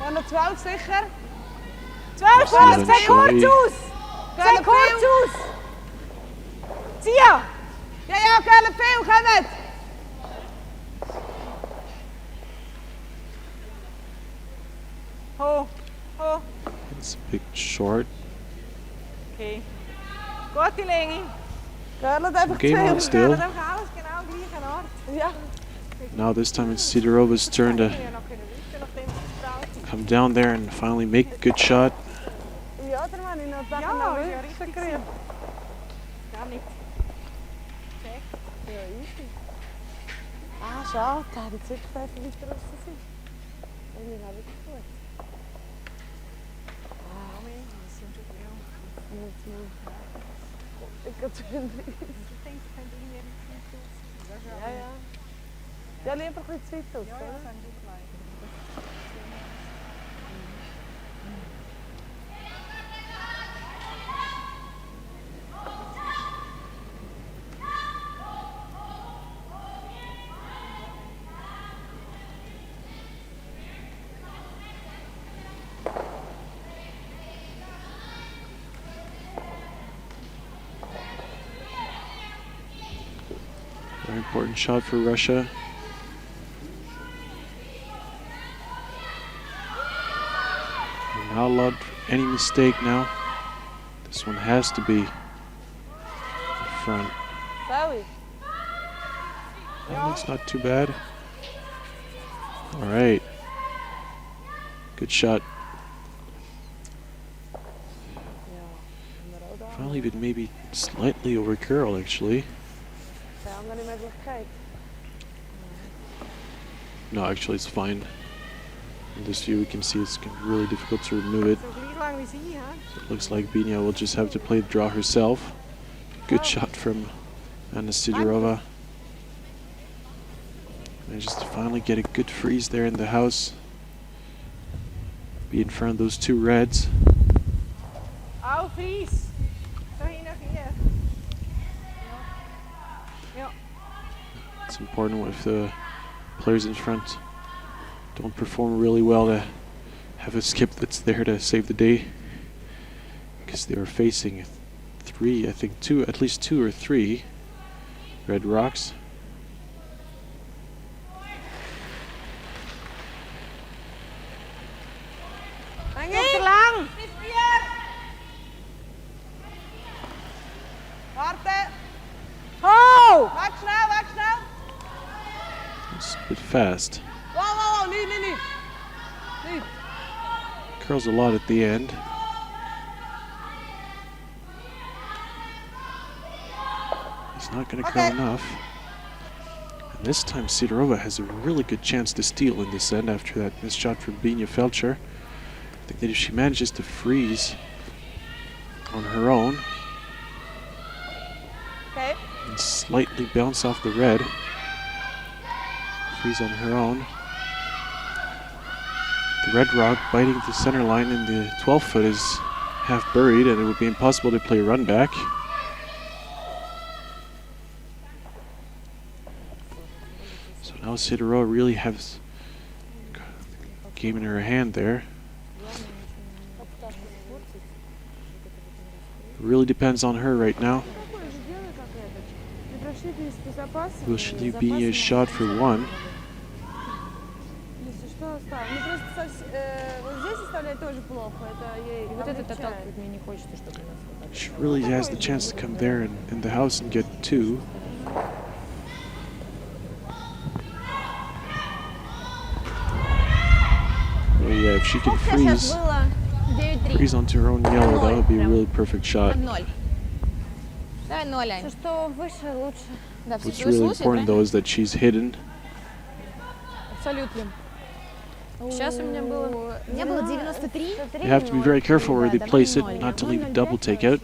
Ja, nog 12 sicher. 12 Ja, Schuss, sehr kurz aus. Sehr kurz aus. Tia! Ja, Kelle Peel, ga met. Ho, ho. It's a bit short. Okay. Gute Länge. Ja, dat heb ik Game on twee. still. Das einfach alles genau gleichen Ort. Ja. Now this time it's Sidorova's turn to Ja, noch können wissen, nachdem sie traut. come down there and finally make a good shot. Ja, daar maar in dat Ja, nou is ja weer. richtig. Zeker. Gar nicht. Check. Ja, easy. Ah, schade, da hätte ich wirklich weiter raus sein. Irgendwie habe ich gut. Ik had ja. Ja, alleen maar goed ziet het. Very important shot for Russia. They're not allowed any mistake now. This one has to be in front. Sorry. That looks not too bad. All right. Good shot. Probably even maybe slightly over curl actually. No, actually it's fine. In this view we can see it's really difficult to remove it. So it looks like Binia will just have to play the draw herself. Good shot from Anna Sidorova. Manages to finally get a good freeze there in the house. Be in front of those two reds. Oh, freeze. It's important if the players in front don't perform really well to have a skip that's there to save the day, because they are facing three, I think at least two or three red rocks. Oh! Wacht snel. It's a bit fast. Wow, nu. Curls a lot at the end. He's not going to curl enough. And this time Sidorova has a really good chance to steal in this end after that missed shot from Feltscher. I think that if she manages to freeze on her own and slightly bounce off the red, freeze on her own, the red rock biting the center line in the 12 foot is half buried and it would be impossible to play a run back. So now Sidorova really has game in her hand there. It really depends on her right now. Will she leave Binia a shot for one? She really has the chance to come there in the house and get two. Well, yeah, if she can freeze onto her own yellow, that would be a really perfect shot. What's really important though is that she's hidden. You have to be very careful where they place it, not to leave a double takeout.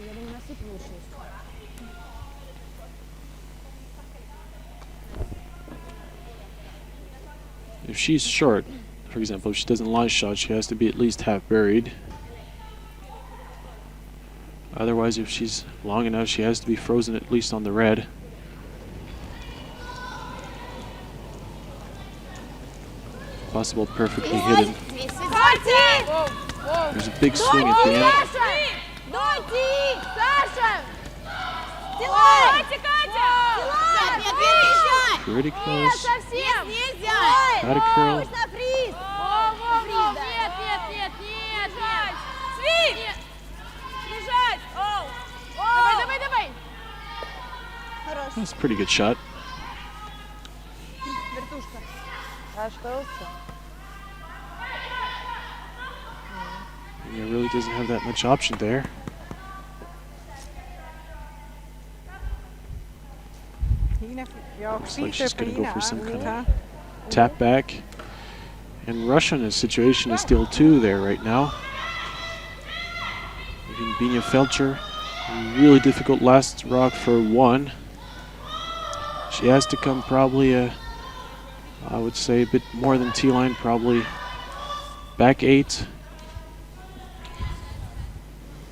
If she's short, for example, if she doesn't line shot, she has to be at least half buried. Otherwise, if she's long enough, she has to be frozen at least on the red. Possible perfectly hidden. There's a big swing at the end. Pretty close. Got a curl. That's a pretty good shot. He really doesn't have that much option there. Looks like she's going to go for some kind of tap back. And Russia in a situation is still two there right now. Leaving Feltscher Really difficult last rock for 1. She has to come probably, I would say, a bit more than T-line, probably back 8.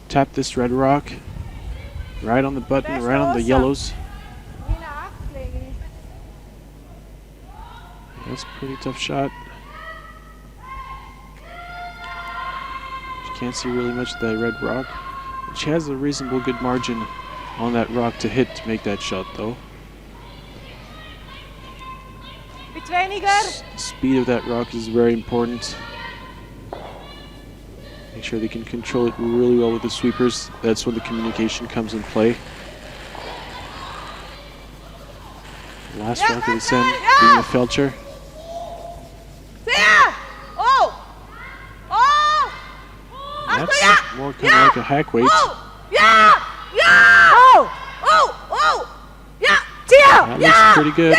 Tap this red rock, right on the button, right on the yellows. That's a pretty tough shot. She can't see really much of that red rock. But she has a reasonable good margin on that rock to hit to make that shot though. Speed of that rock is very important. Make sure they can control it really well with the sweepers. That's when the communication comes in play. Last rock of the send, being a Feltscher. That's more kind of like a hack weight. That looks pretty good.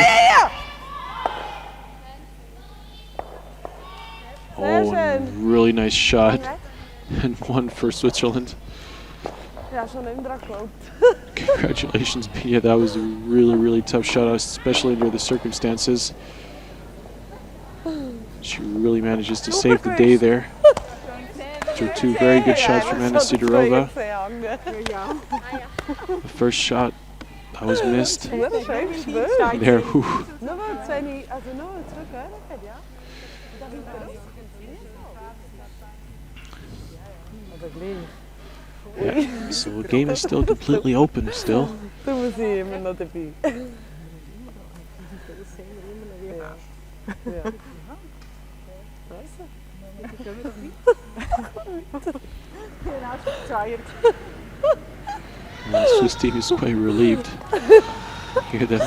Oh, and really nice shot. And 1 for Switzerland. Congratulations, Pia. That was a really, really tough shot, especially under the circumstances. She really manages to save the day there. Through 2 very good shots from Sidorova. The first shot, that was missed. There, whew. Yeah, so the game is still completely open still. The Swiss team is quite relieved. Hear them.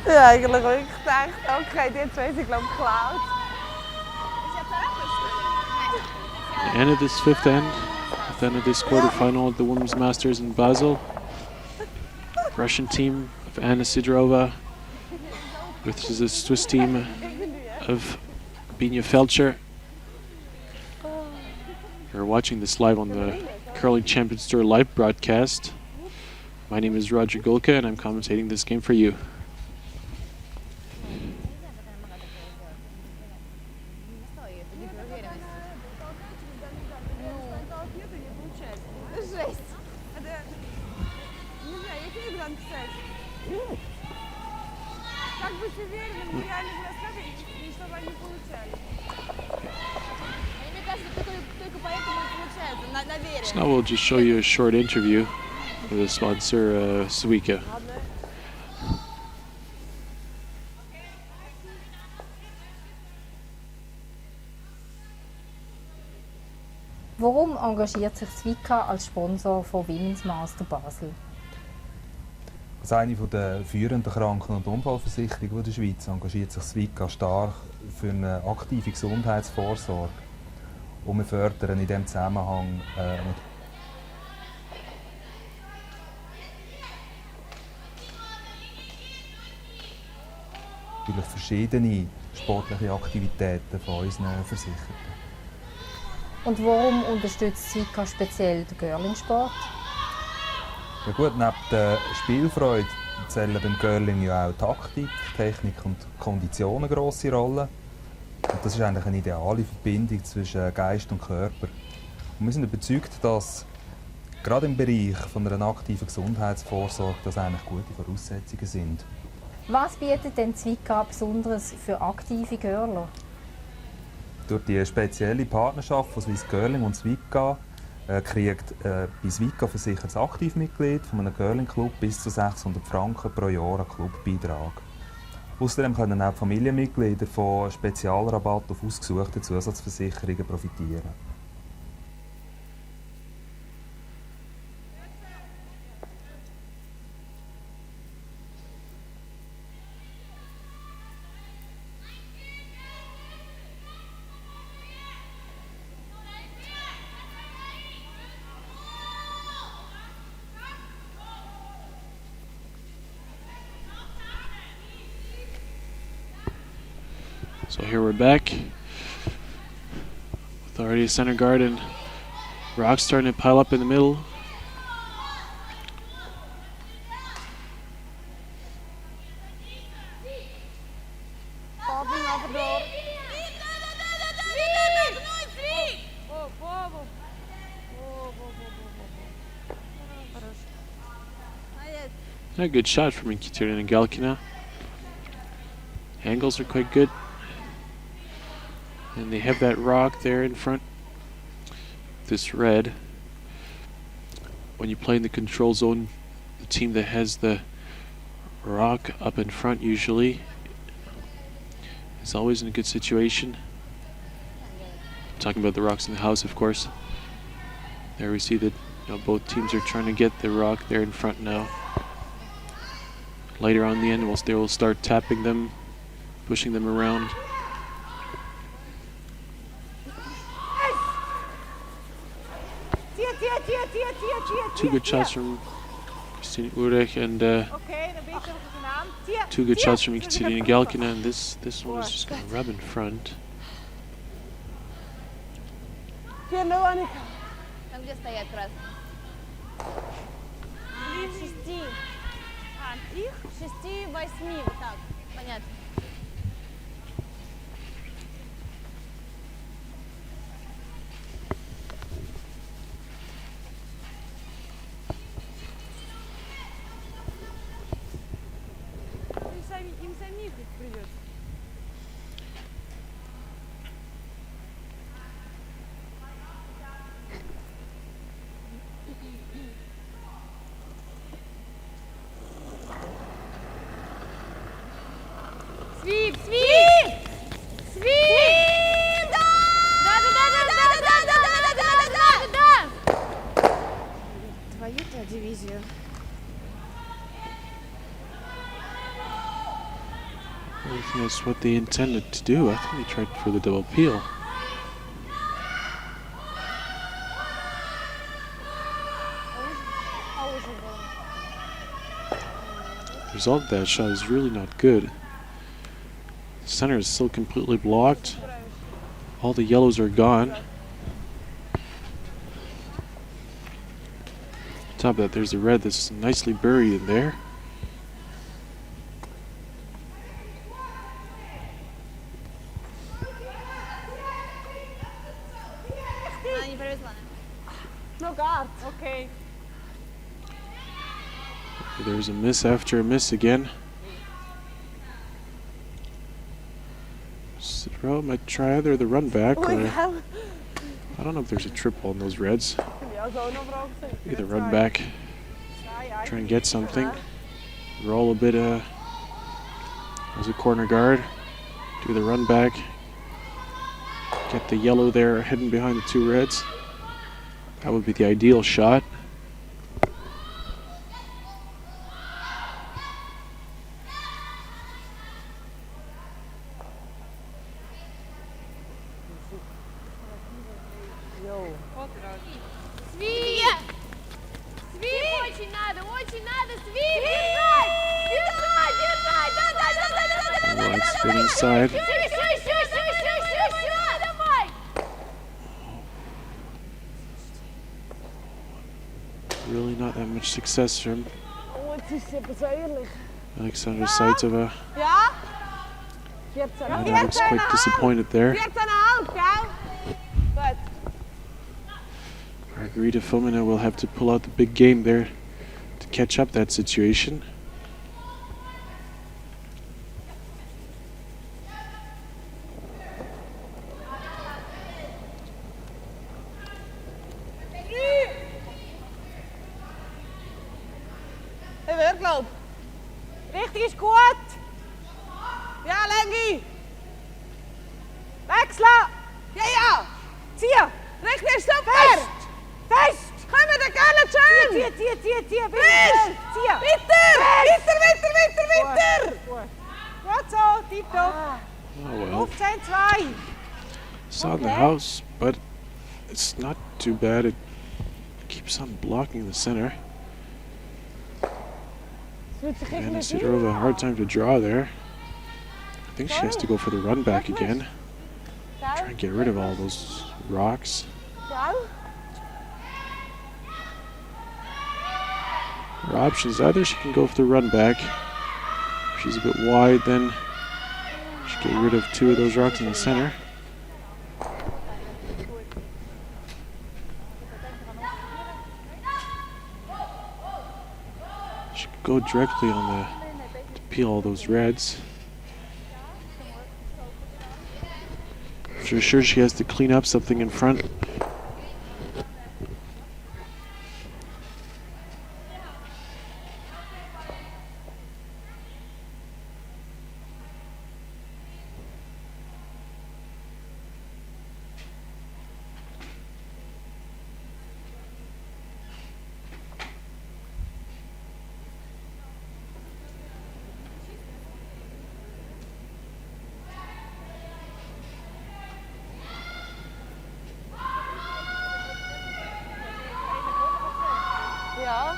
Ja, eigenlijk wel. Ik dacht, oké, dit 2 is geloof ik cloud. The end of this fifth end of this quarterfinal at the Women's Masters in Basel. Russian team of Anna Sidorova, which is a Swiss team of Binia Feltscher. You're watching this live on the Curling Champions Tour live broadcast. My name is Roger Gulka and I'm commentating this game for you. So now we'll just show you a short interview with the sponsor, SUI. Warum engagiert sich SUI als Sponsor von Women's Master Basel? Als eine der führenden Kranken- und Unfallversicherungen der Schweiz engagiert sich SUI stark für eine aktive Gesundheitsvorsorge. Und wir fördern in diesem Zusammenhang natürlich verschiedene sportliche Aktivitäten von unseren Versicherten. Und warum unterstützt SUI speziell den Curling-Sport? Ja gut, neben der Spielfreude zählen beim Curling ja auch Taktik, Technik und Kondition eine grosse Rolle. Und das ist eigentlich eine ideale Verbindung zwischen Geist und Körper. Und wir sind überzeugt, dass gerade im Bereich von einer aktiven Gesundheitsvorsorge das eigentlich gute Voraussetzungen sind. Was bietet denn SUI besonders für aktive Curler? Durch die spezielle Partnerschaft von Swiss Curling und SUI kriegt bei SUI versichertes Aktivmitglied von einem Curling-Club bis zu 600 Franken pro Jahr an Clubbeitrag. Außerdem können auch Familienmitglieder von Spezialrabatt auf ausgesuchte Zusatzversicherungen profitieren. So here we're back with already a center guard and rocks starting to pile up in the middle. A good shot from Ekaterina Galkina. Angles are quite good. And they have that rock there in front. This red. When you play in the control zone, the team that has the rock up in front usually is always in a good situation. I'm talking about the rocks in the house, of course. There we see that both teams are trying to get the rock there in front now. Later on in the end, they will start tapping them, pushing them around. Two good shots from Christine Urech and two good shots from Ekaterina Galkina, and this one is just going to rub in front. 4-0, Annika. Там, где стоят красные. В 6. Их? В 6, 8, вот так. Понятно. Им самих их придется. Свип! Свип! Свип! Да! Твою-то дивизию. I think that's what they intended to do. I think they tried for the double peel. The result of that shot is really not good. The center is still completely blocked. All the yellows are gone. On top of that, there's the red that's nicely buried in there. Okay. There's a miss after a miss again. Sidorova might try either the run back or I don't know if there's a triple on those reds. Either run back, try and get something, roll a bit as a corner guard, do the run back, get the yellow there hidden behind the two reds. That would be the ideal shot. Свип! Свип очень надо, свип! Держать! Да! Right spin inside. Все, давай! Really not that much success from Oh, het is zo eerlijk. Alexandra Saitova. Ja? Je hebt ze Anna looks quite disappointed there. Good. Margarita Fomina will have to pull out the big game there to catch up that situation. Hey, werkloop. Richting is goed. Ja, Lengi. Wechseln. Ja. Ziehen. Richting super. Fest. Gaan we de kale schön. Ziehen. Fest. Ziehen. Weiter. Goed zo. Tipptopp. Oh well. 15-2. It's not in the house, but it's not too bad. It keeps on blocking the center. And Sidorova, a hard time to draw there. I think she has to go for the run back again. Try and get rid of all those rocks. Her options, either she can go for the run back. If she's a bit wide, then she can get rid of two of those rocks in the center. She could go directly on the to peel all those reds. For sure she has to clean up something in front. Ja.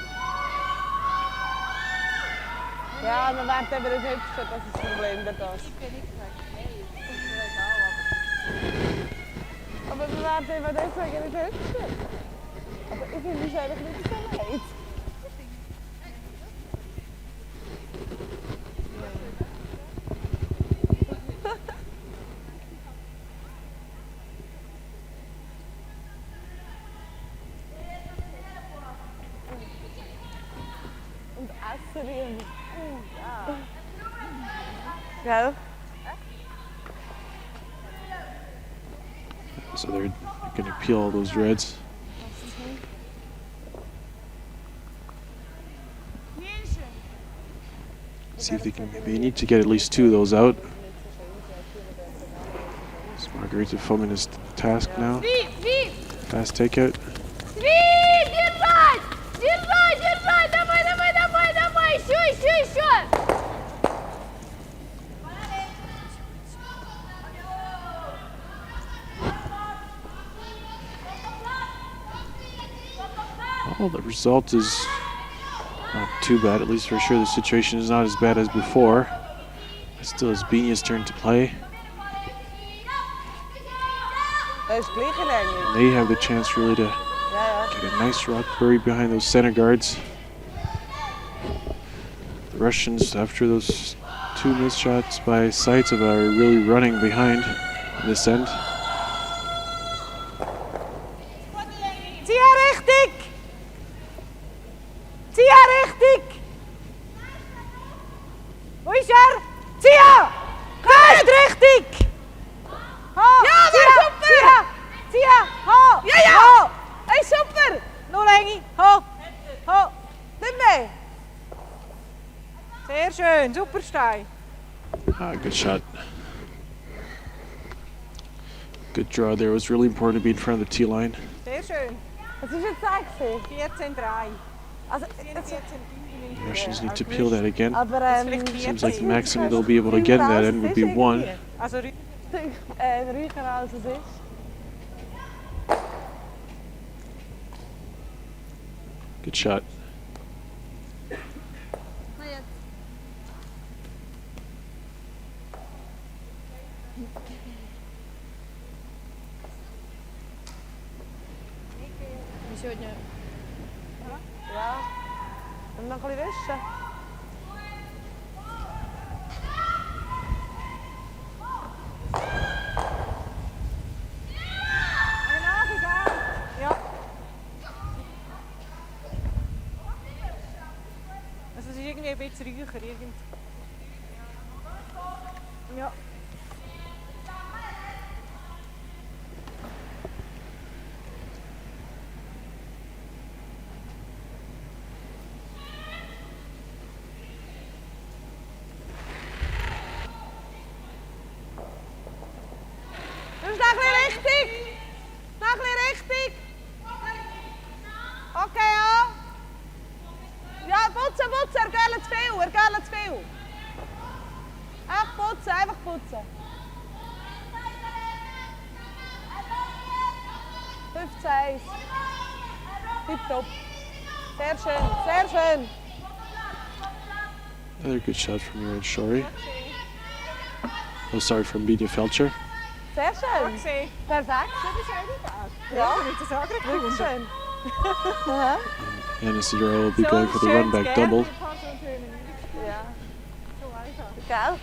Ja, dan werd even het hupsje, dat is het probleem met dat. Maar we waren even het hupsje in het hupsje. Maar ik vind die zijn nog niet zo heet. Ja. So they're going to peel all those reds. See if they can. They need to get at least 2 of those out. So Margarita filming his task now. Fast takeout. Держать! Давай! Еще! Well, the result is not too bad. At least for sure the situation is not as bad as before. It still is Binia's turn to play. They have the chance really to get a nice rock buried behind those center guards. The Russians, after those 2 missed shots by Zaitseva, are really running behind this end. Tia richtig! Wo ist er? Tia! Kast richtig! Ho! Ja, maar super! Tia! Ho! Ja! Ho! Hey, super! Nur Hengi! Ho! Ho! Nimm mee! Sehr schön, super Stein. Good shot. Good draw there. It was really important to be in front of the tee line. Sehr schön. Was ist jetzt eigentlich? 14-3. Also, The Russians need to peel that again. aber Seems like the maximum they'll be able to get in that end would be 1. Also ruhiger als het is. Good shot. Сегодня Ja. En dan kan je rusten. Ja. Also es ist irgendwie ein bisschen ruhiger. Ja. Richtig! Oké, ja. Ja, poetsen, er gaat het veel. Echt poetsen, einfach poetsen. 15. Tipptopp. Sehr schön. Another good shot from your Shori. Oh, sorry, from Binia Feltscher. Sehr schön. Perfekt. Ja, wirklich schön. And Sidorova will be going for the run back double. Ja. Gell?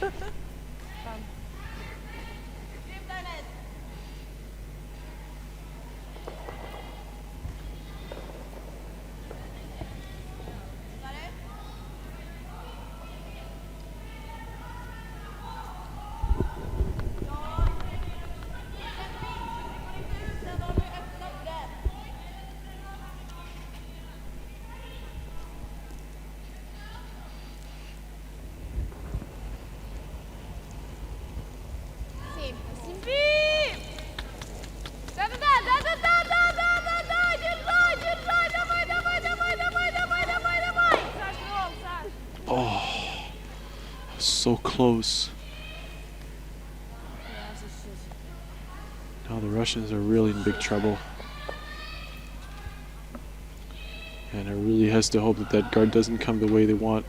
so close. Now the Russians are really in big trouble. And it really has to hope that that guard doesn't come the way they want.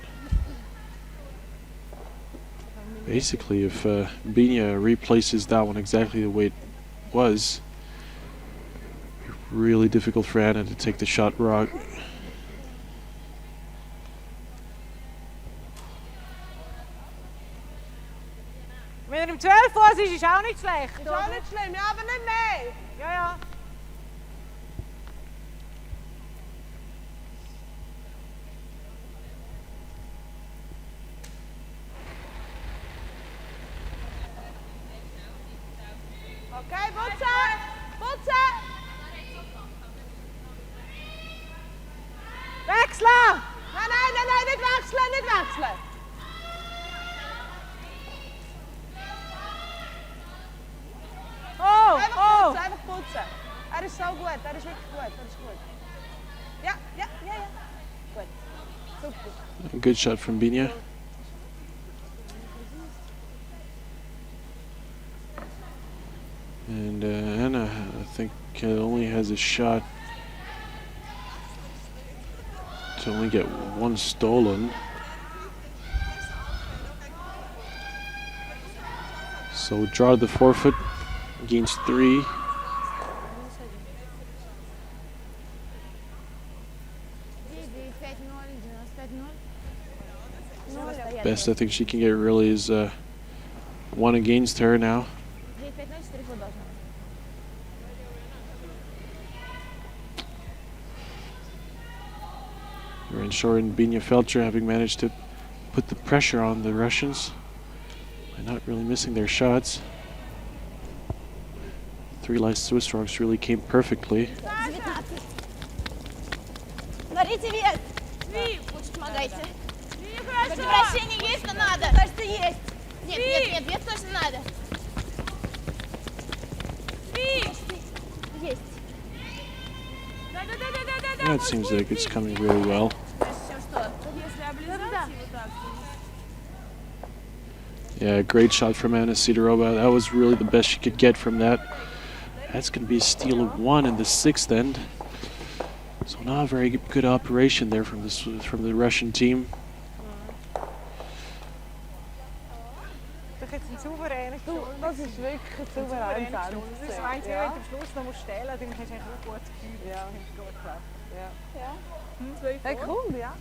Basically, if Binia replaces that one exactly the way it was, it'd be really difficult for Anna to take the shot wrong. Wenn er im 12 Fuß ist, ist auch nicht schlecht. Ist auch nicht schlimm, ja, aber nicht mehr. Ja, ja. Okay, putzen! Putzen! Wechseln! Nein, nein, nein, nein, nicht wechseln, nicht wechseln! Oh, Einfach oh! putzen, einfach putzen. Er ist so gut, er ist wirklich gut, er ist gut. Ja, ja, ja, ja. Gut. Super. A good shot from Binia. And Anna, I think, only has a shot to only get one stolen. So draw the forefoot, gains 3. Best I think she can get really is 1 against her now. Renshaw and Binia Feltscher having managed to put the pressure on the Russians by not really missing their shots. 3 last Swiss rocks really came perfectly. Смотрите вес. Лучше помогайте. Вращение есть, но надо. Кажется, есть. Нет, нет, нет, вес точно надо. Есть. That seems like it's coming really well. Yeah, great shot from Anna Sidorova. That was really the best she could get from that. That's going to be a steal of 1 in the 6th end. So not a very good operation there from the Russian team. Das ist wirklich ein souveränes Das ist so eins, wenn Ja. du am Schluss noch musst stellen, dann hast du eigentlich auch ein gutes Gefühl. Ja. Gut gemacht. Ja. Hey, cool, ja.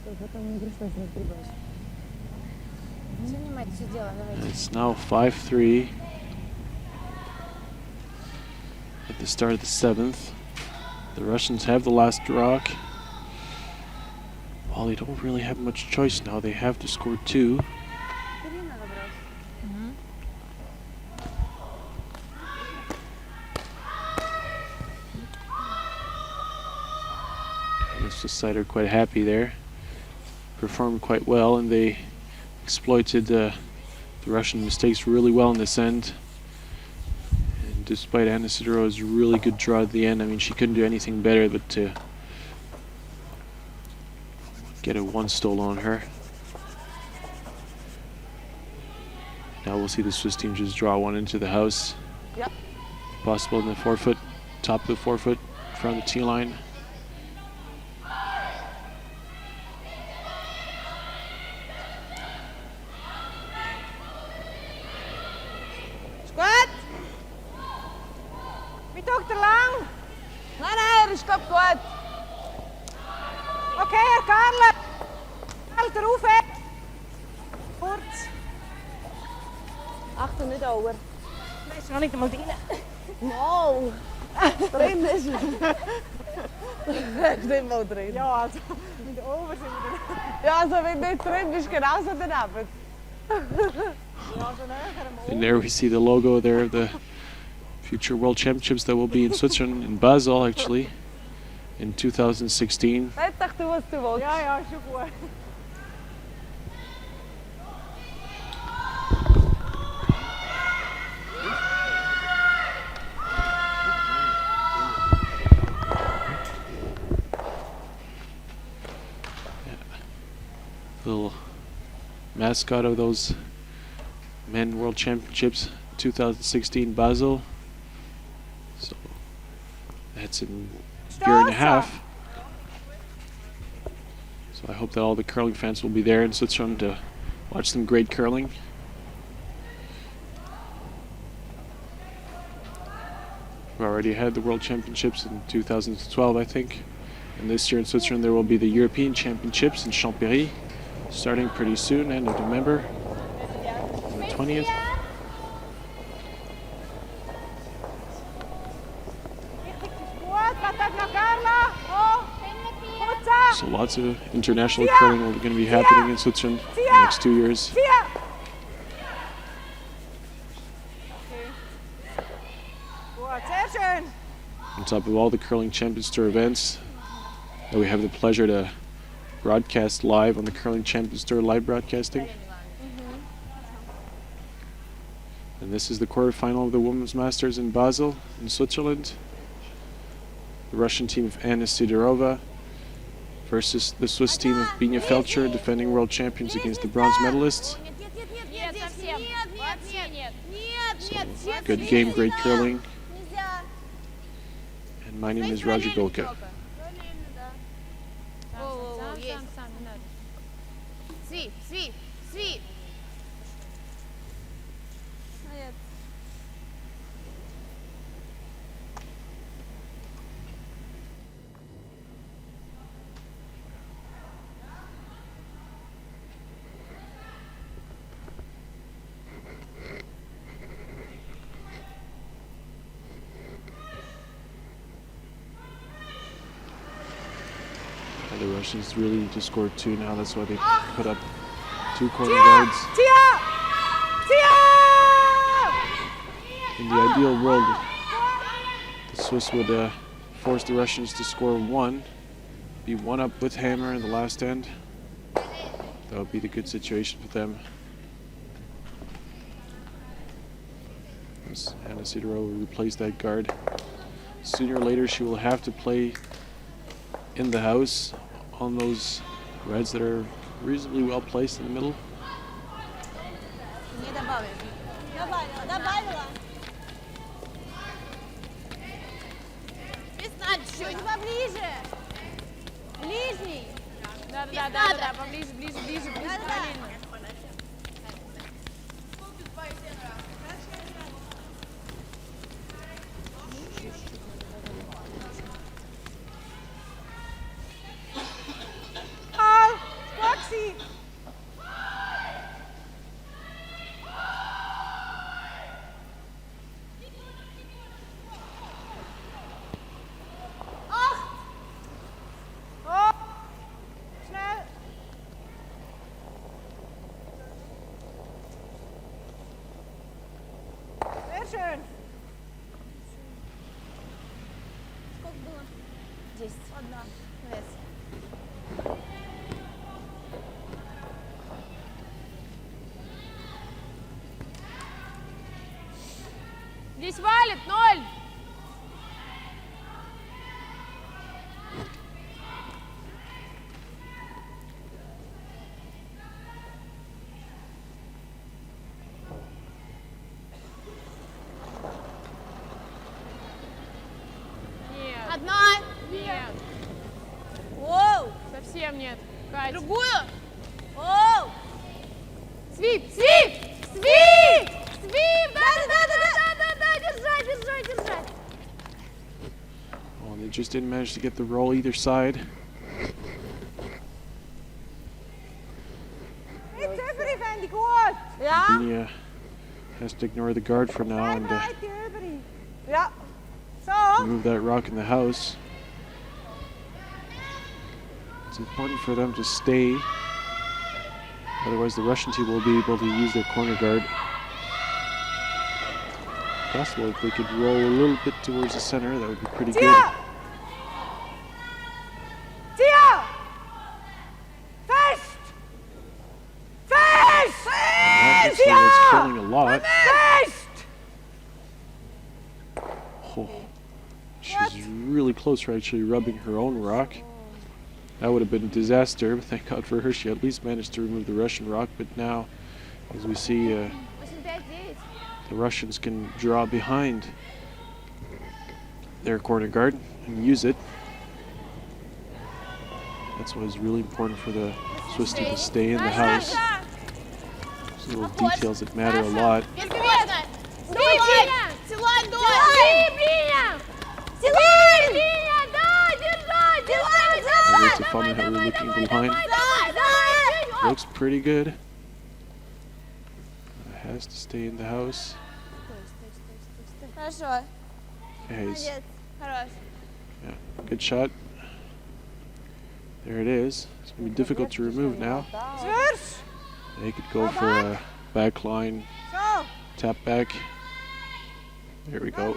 It's now 5-3 at the start of the 7th. The Russians have the last rock. Well, they don't really have much choice now. They have to score 2. The side are quite happy there. Performed quite well, and they exploited the Russian mistakes really well in this end. And despite Anna Sidorova's really good draw at the end, I mean, she couldn't do anything better but to get a 1 stole on her. Now we'll see the Swiss team just draw 1 into the house. Yep. Possible in the forefoot, top of the forefoot, in front of the tee line. Gut? Wie tut er lang? Nein, nein, er ist glaub gut. Okay, Herr Karle. Halt er auf. Kurz. Achte nicht over. Nein, ist noch nicht einmal drin. No. Drin ist er. Er ist nicht mal drin. Ja, also mit der Over sind wir drin. Ja, also wenn nicht drin bist, genauso daneben. Ja, so näher am And there we see the logo there of the future World Championships that will be in Switzerland, in Basel actually, in 2016. Red doch du, was du willst. Ja, ja, ist schon gut. Little mascot of those Men World Championships 2016 Basel. So that's in a year and a half. So I hope that all the curling fans will be there in Switzerland to watch some great curling. We already had the World Championships in 2012, I think. And this year in Switzerland there will be the European Championships in Champéry, starting pretty soon, end of November, on the 20th. So lots of international curling are going to be happening in Switzerland in the next 2 years. On top of all the Curling Champions Tour events that we have the pleasure to broadcast live on the Curling Champions Tour live broadcasting. And this is the quarterfinal of the Women's Masters in Basel in Switzerland. The Russian team of Anna Sidorova versus the Swiss team of Feltscher, defending world champions against the bronze medalists. So, good game, great curling. And my name is Roger Golka. Sweep. The Russians really need to score 2 now. That's why they put up 2 corner guards. In the ideal world, the Swiss would force the Russians to score 1, be 1 up with hammer in the last end. That would be the good situation for them. As Anna Sidorova will replace that guard. Sooner or later, she will have to play in the house on those reds that are reasonably well placed in the middle. Чуть поближе. Ближний. Да, поближе, параллельно. Schön. Сколько было? 10. Одна. Вес. Здесь валит 0. Одна. Нет. Оу. Совсем нет. Катя. Другую. Оу. Свип. Держать. Well, they just didn't manage to get the roll either side. It's everything good. Ja. Binia has to ignore the guard for now and Ja. So. move that rock in the house. It's important for them to stay. Otherwise, the Russian team will be able to use their corner guard. Possible if they could roll a little bit towards the center, that would be pretty good. Tia! Fest! That's killing a lot. Fest! Oh, she's really close to actually rubbing her own rock. That would have been a disaster, but thank God for her, she at least managed to remove the Russian rock. But now, as we see, the Russians can draw behind their corner guard and use it. That's why it's really important for the Swiss team to stay in the house. Those little details that matter a lot. We're looking behind. Looks pretty good. Has to stay in the house. Hayes. Yeah, good shot. There it is. It's going to be difficult to remove now. They could go for a back line, tap back. There we go.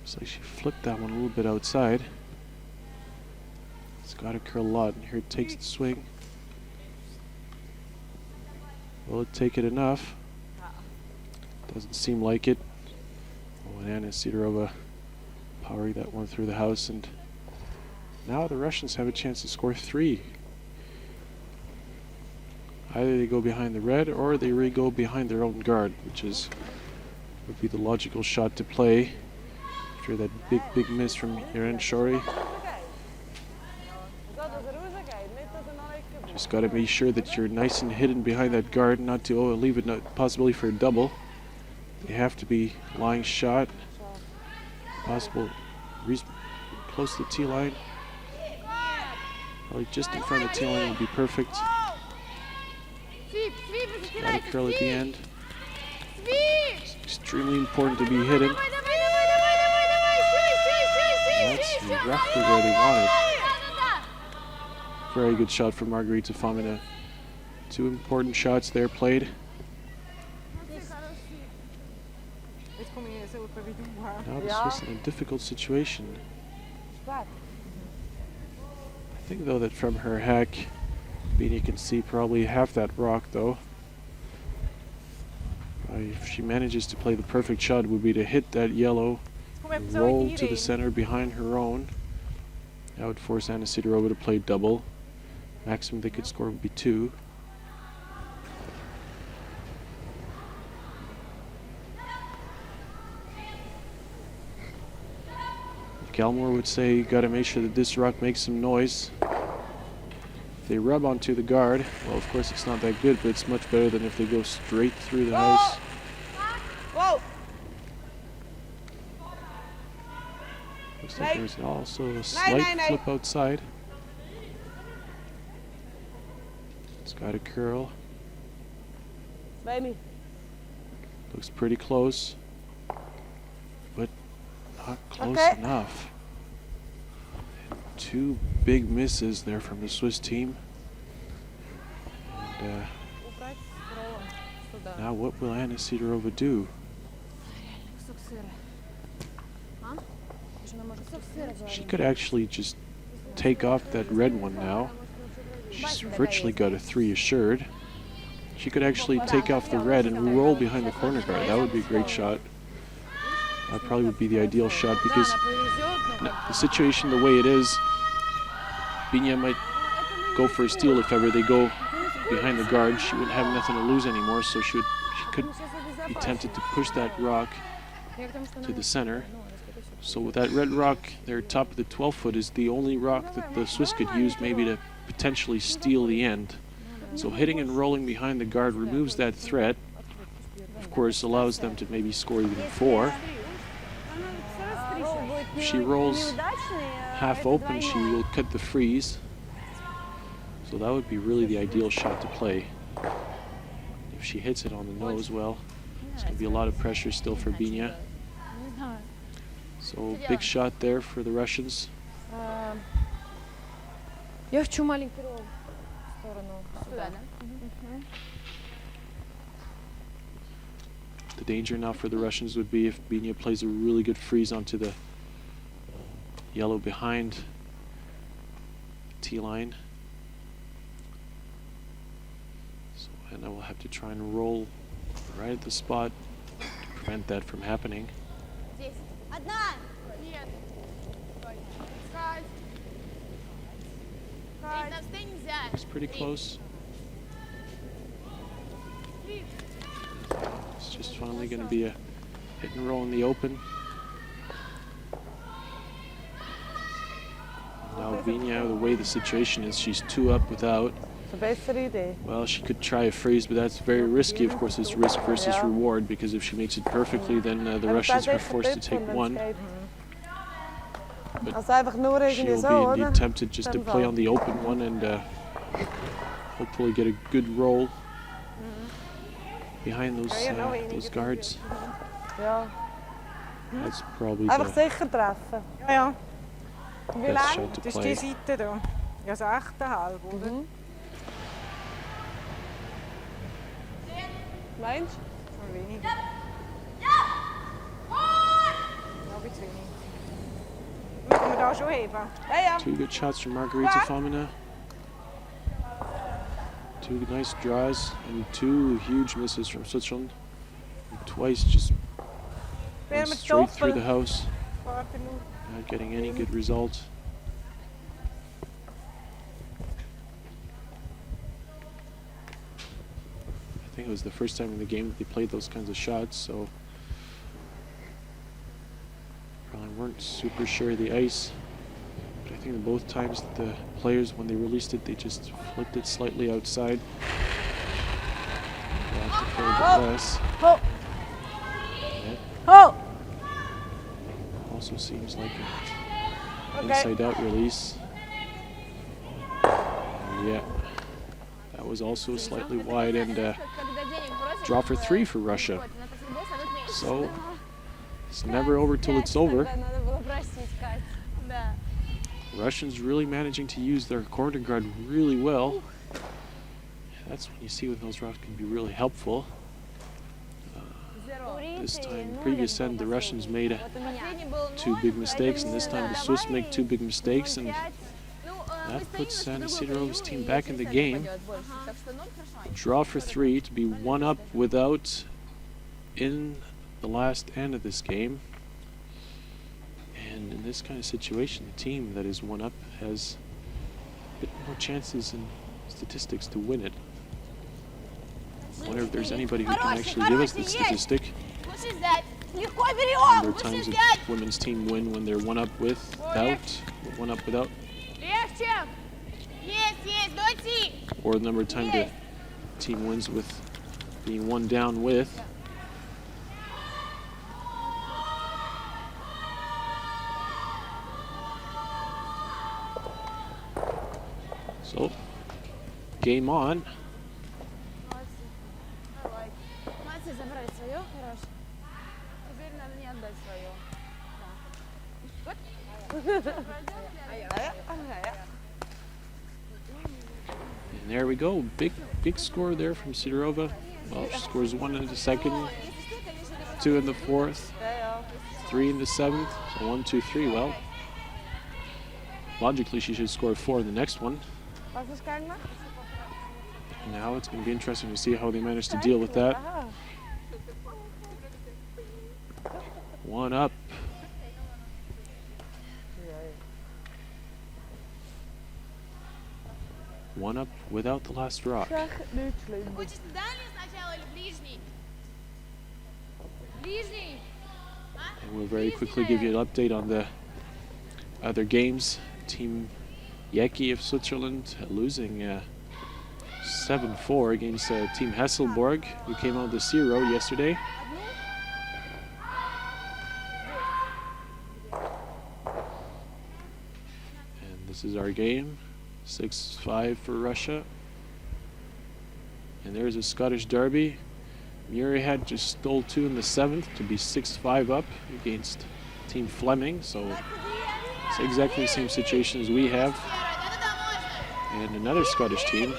Looks like she flipped that one a little bit outside. It's got to curl a lot, and here it takes the swing. Will it take it enough? Doesn't seem like it. Oh, and Anna Sidorova powering that one through the house, and now the Russians have a chance to score 3. Either they go behind the red, or they go behind their own guard, which would be the logical shot to play. After that big miss from Irene Shori. Just got to be sure that you're nice and hidden behind that guard, not to leave it possibility for a double. They have to be lying shot. Possible close to the tee line. Probably just in front of the tee line would be perfect. Got to curl at the end. It's extremely important to be hidden. That's roughly where they want it. Very good shot from Margarita Famina. 2 important shots there played. Now the Swiss in a difficult situation. I think though that from her hack, Bini can see probably half that rock though. If she manages to play the perfect shot, it would be to hit that yellow, roll to the center behind her own. That would force Anna Sidorova to play double. Maximum they could score would be 2. Galmore would say you got to make sure that this rock makes some noise. If they rub onto the guard, well, of course it's not that good, but it's much better than if they go straight through the house. Whoa! Looks like there's also a slight flip outside. It's got a curl. Baby. Looks pretty close, but not close enough. And 2 big misses there from the Swiss team. And now what will Anna Sidorova do? She could actually just take off that red one now. She's virtually got a 3 assured. She could actually take off the red and roll behind the corner guard. That would be a great shot. That probably would be the ideal shot because the situation the way it is, Binia might go for a steal if ever they go behind the guard. She wouldn't have nothing to lose anymore, so she could be tempted to push that rock to the center. So with that red rock there, top of the 12-foot is the only rock that the Swiss could use maybe to potentially steal the end. So hitting and rolling behind the guard removes that threat. Of course, allows them to maybe score even 4. If she rolls half open, she will cut the freeze. So that would be really the ideal shot to play. If she hits it on the nose, well, it's going to be a lot of pressure still for Binia. So big shot there for the Russians. Я хочу маленький ролл в сторону. Сюда, да? The danger now for the Russians would be if Binia plays a really good freeze onto the yellow behind T-line. So Anna will have to try and roll right at the spot to prevent that from happening. Здесь. Одна. Нет. Кать. Рит, на встань нельзя. It's pretty close. It's just finally going to be a hit and roll in the open. Now Binia, the way the situation is, she's 2 up without. Een betere idee. Well, she could try a freeze, but that's very risky. Of course, it's risk versus reward, because if she makes it perfectly, then the Russians are forced to take 1. But Als einfach nur irgendwie so, she'll be oder? tempted just to play on the open one and hopefully get a good roll behind those guards. Ja. That's probably Einfach the sicher treffen. Ja, ja. Wie best lang? shot to Das ist play. die Seite da. Ja, 6,5, oder? Meinst Oder weniger. Ja, ein bisschen wenig. Müssen wir da schon heben? du? Ja, ja. 2 good shots from Margarita Famina. 2 nice draws and 2 huge misses from Switzerland. And twice just went mit straight through the Doppel. house, Warte nur. not getting any good result. I think it was the first time in the game that they played those kinds of shots, so probably weren't super sure of the ice. But I think that both times that the players, when they released it, they just flipped it slightly outside. Oh. That also seems like an Okay. inside-out release. And yeah, that was also slightly wide and draw for 3 for Russia. So it's never over till it's over. Надо было простить, Кать. Да. Russians really managing to use their corner guard really well. That's when you see when those routes can be really helpful. This time, previous end, the Russians made 2 big mistakes, and this time the Swiss make 2 big mistakes, and that puts Sidorov's team back in the game. Draw for 3 to be 1 up without in the last end of this game. And in this kind of situation, the team that is 1 up has a bit more chances in statistics to win it. I wonder if there's anybody who can actually give us the statistic. Слушай, зять. Легко Number берем. of times Слушай, a зять. women's team win when they're 1 up without, 1 up without, Легче. Есть, дойти. or the number of times the team wins with being 1 down with. So, game on. Молодцы, забрали свое, хорошо. Теперь надо не отдать свое. And there we go. Big score there from Sidorova. Well, she scores 1 in the second, 2 in the fourth, 3 in the seventh. So 1, 2, 3. Well, logically she should score 4 in the next one. Was ist keiner? Now it's going to be interesting to see how they manage to deal with that. Aha. 1 up. One up without the last rock. Zeg niet slim. Хочешь дальний сначала или ближний? Ближний. And we'll very quickly give you an update on the other games. Team Yeki of Switzerland losing 7-4 against Team Hasselborg, who came out the 0 yesterday. And this is our game. 6-5 for Russia. And there's a Scottish derby. Muirhead just stole 2 in the 7th to be 6-5 up against Team Fleming. So it's exactly the same situation as we have. And another Scottish team.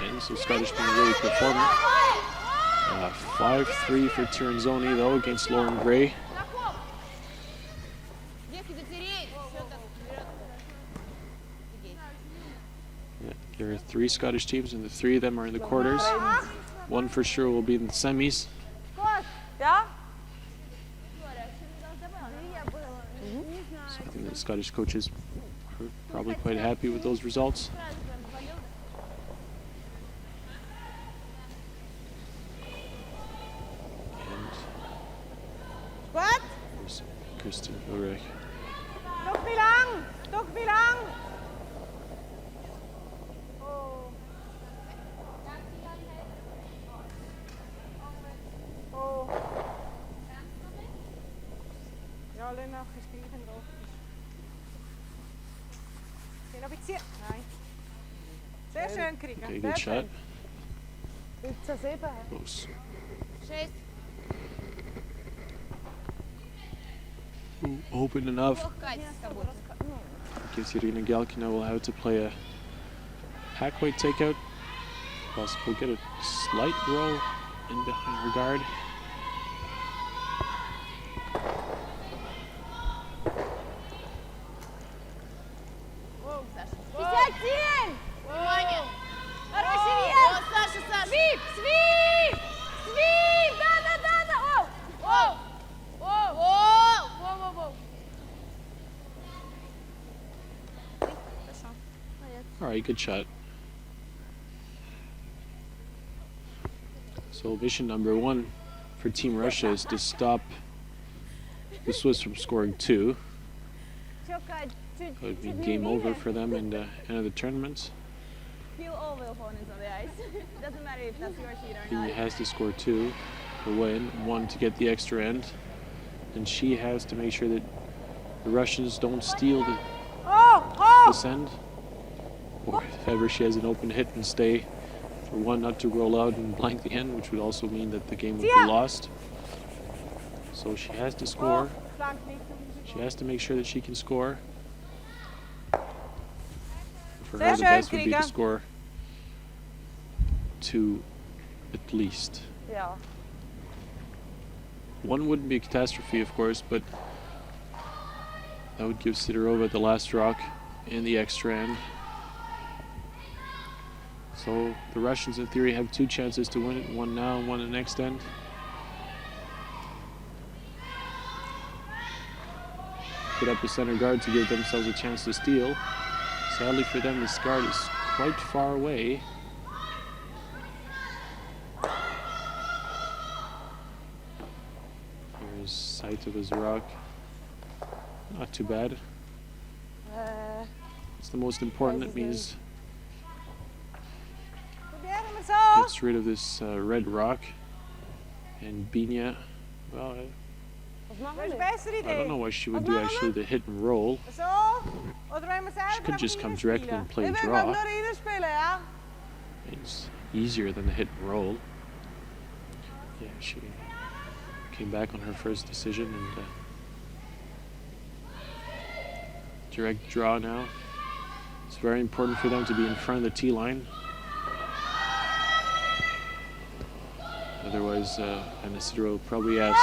And so Scottish team really performing. 5-3 for Tiranzoni though against Lauren Gray. Yeah, there are 3 Scottish teams and the 3 of them are in the quarters. One for sure will be in the semis. Ja? So I think the Scottish coaches are probably quite happy with those results. Gut? There's Kristen Ulrich. Toch niet lang. Toch niet lang. Ja, alleen nog gespierd drauf. Geh noch ein bisschen. Nein. Sehr schön kriegen. Okay, good shot. 17-7. Close. 6. Ooh, open enough. Gives Irina Galkina will have to play a hack weight takeout. Possibly get a slight roll in behind her guard. Внимание! Хороший вес! О, Саша, Саша! Свип! Свип! Свип! Да! Оу! Оу! Оу! Оу! Воу! All right, good shot. So mission number 1 for Team Russia is to stop the Swiss from scoring 2. It would be game over for them and end of the tournament. Kill all the opponents on the ice. Doesn't matter if that's your seed or not. He has to score 2 to win, 1 to get the extra end. And she has to make sure that the Russians don't steal this end. Or if ever she has an open hit and stay for 1 not to roll out and blank the end, which would also mean that the game would be lost. So she has to score. She has to make sure that she can score. For her, the best would be to score 2 at least. Ja. 1 wouldn't be a catastrophe, of course, but that would give Sidorova the last rock in the extra end. So the Russians, in theory, have 2 chances to win it, 1 now and 1 in the next end. Put up a center guard to give themselves a chance to steal. Sadly for them, this guard is quite far away. There's Sidova's rock. Not too bad. It's the most important. It means gets rid of this red rock. And Binia, well, I don't know why she would do actually the hit and roll. She could just come directly and play draw. It's easier than the hit and roll. Yeah, she came back on her first decision and direct draw now. It's very important for them to be in front of the tee line. Otherwise, Sidorova will probably ask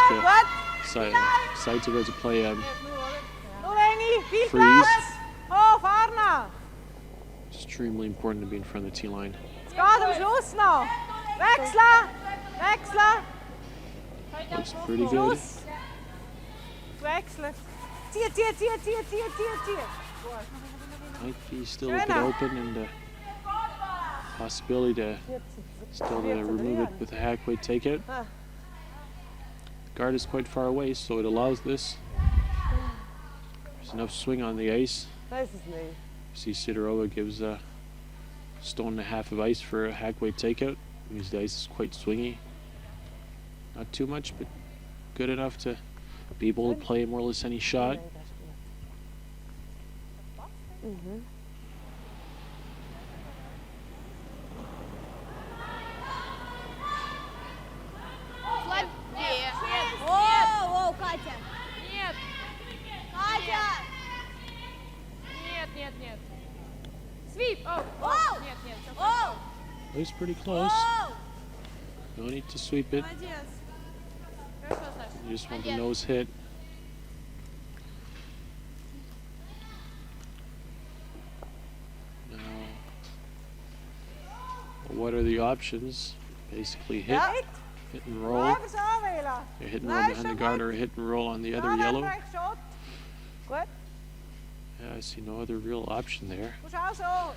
Sidorova to play freeze. Oh, Varna! Extremely important to be in front of the tee line. Het gaat am Schluss noch. Wechseln! Wechseln! Looks pretty good. Wechseln. Zieh. Might be still a bit open and possibility to still remove it with a hack weight takeout. Guard is quite far away, so it allows this. There's enough swing on the ice. See, Sidorova gives a 1.5 stone of ice for a hack weight takeout. Means the ice is quite swingy. Not too much, but good enough to be able to play more or less any shot. О, Катя! Нет! Катя! Нет. Свип! Нет, все Оу! It was pretty close. No need to sweep it. You just want the nose hit. Now, what are the options? Basically hit and roll. Blijven ze aanwelen. A hit and roll behind the guard or a hit and roll on the other yellow. Shot. Goed. Yeah, I see no other real option there. Zo, zo.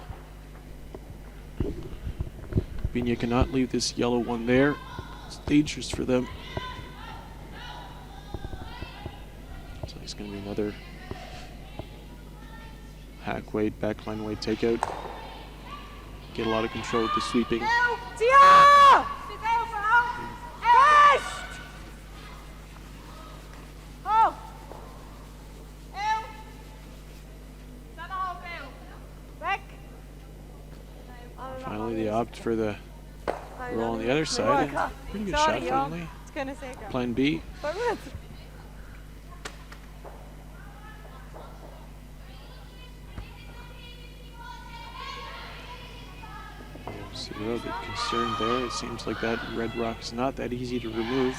Bina cannot leave this yellow one there. It's dangerous for them. So it's going to be another hack weight, backline weight takeout. Get a lot of control with the sweeping. Tia! Kast! Oh! Back! Finally, they opt for the roll on the other side. Pretty good shot finally. It's gonna zeker. Plan B. Sidorova a bit concerned there. It seems like that red rock is not that easy to remove.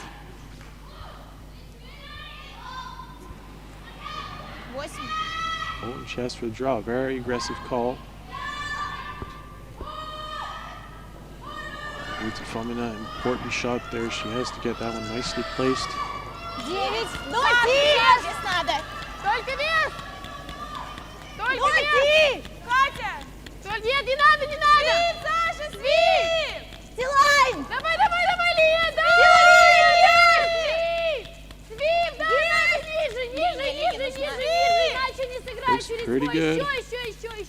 Oh, and she has for the draw. Very aggressive call. Rita Fomina, important shot there. She has to get that one nicely placed. 9, 10! Здесь надо! Только вес! Только вес! Катя! Нет, не надо, не надо! Свип, Саша, свип! Стилайн! Давай, давай, давай, Лия, давай! Свип, давай, ниже, ниже, ниже, ниже, ниже! Иначе не сыграешь через pretty свой. good.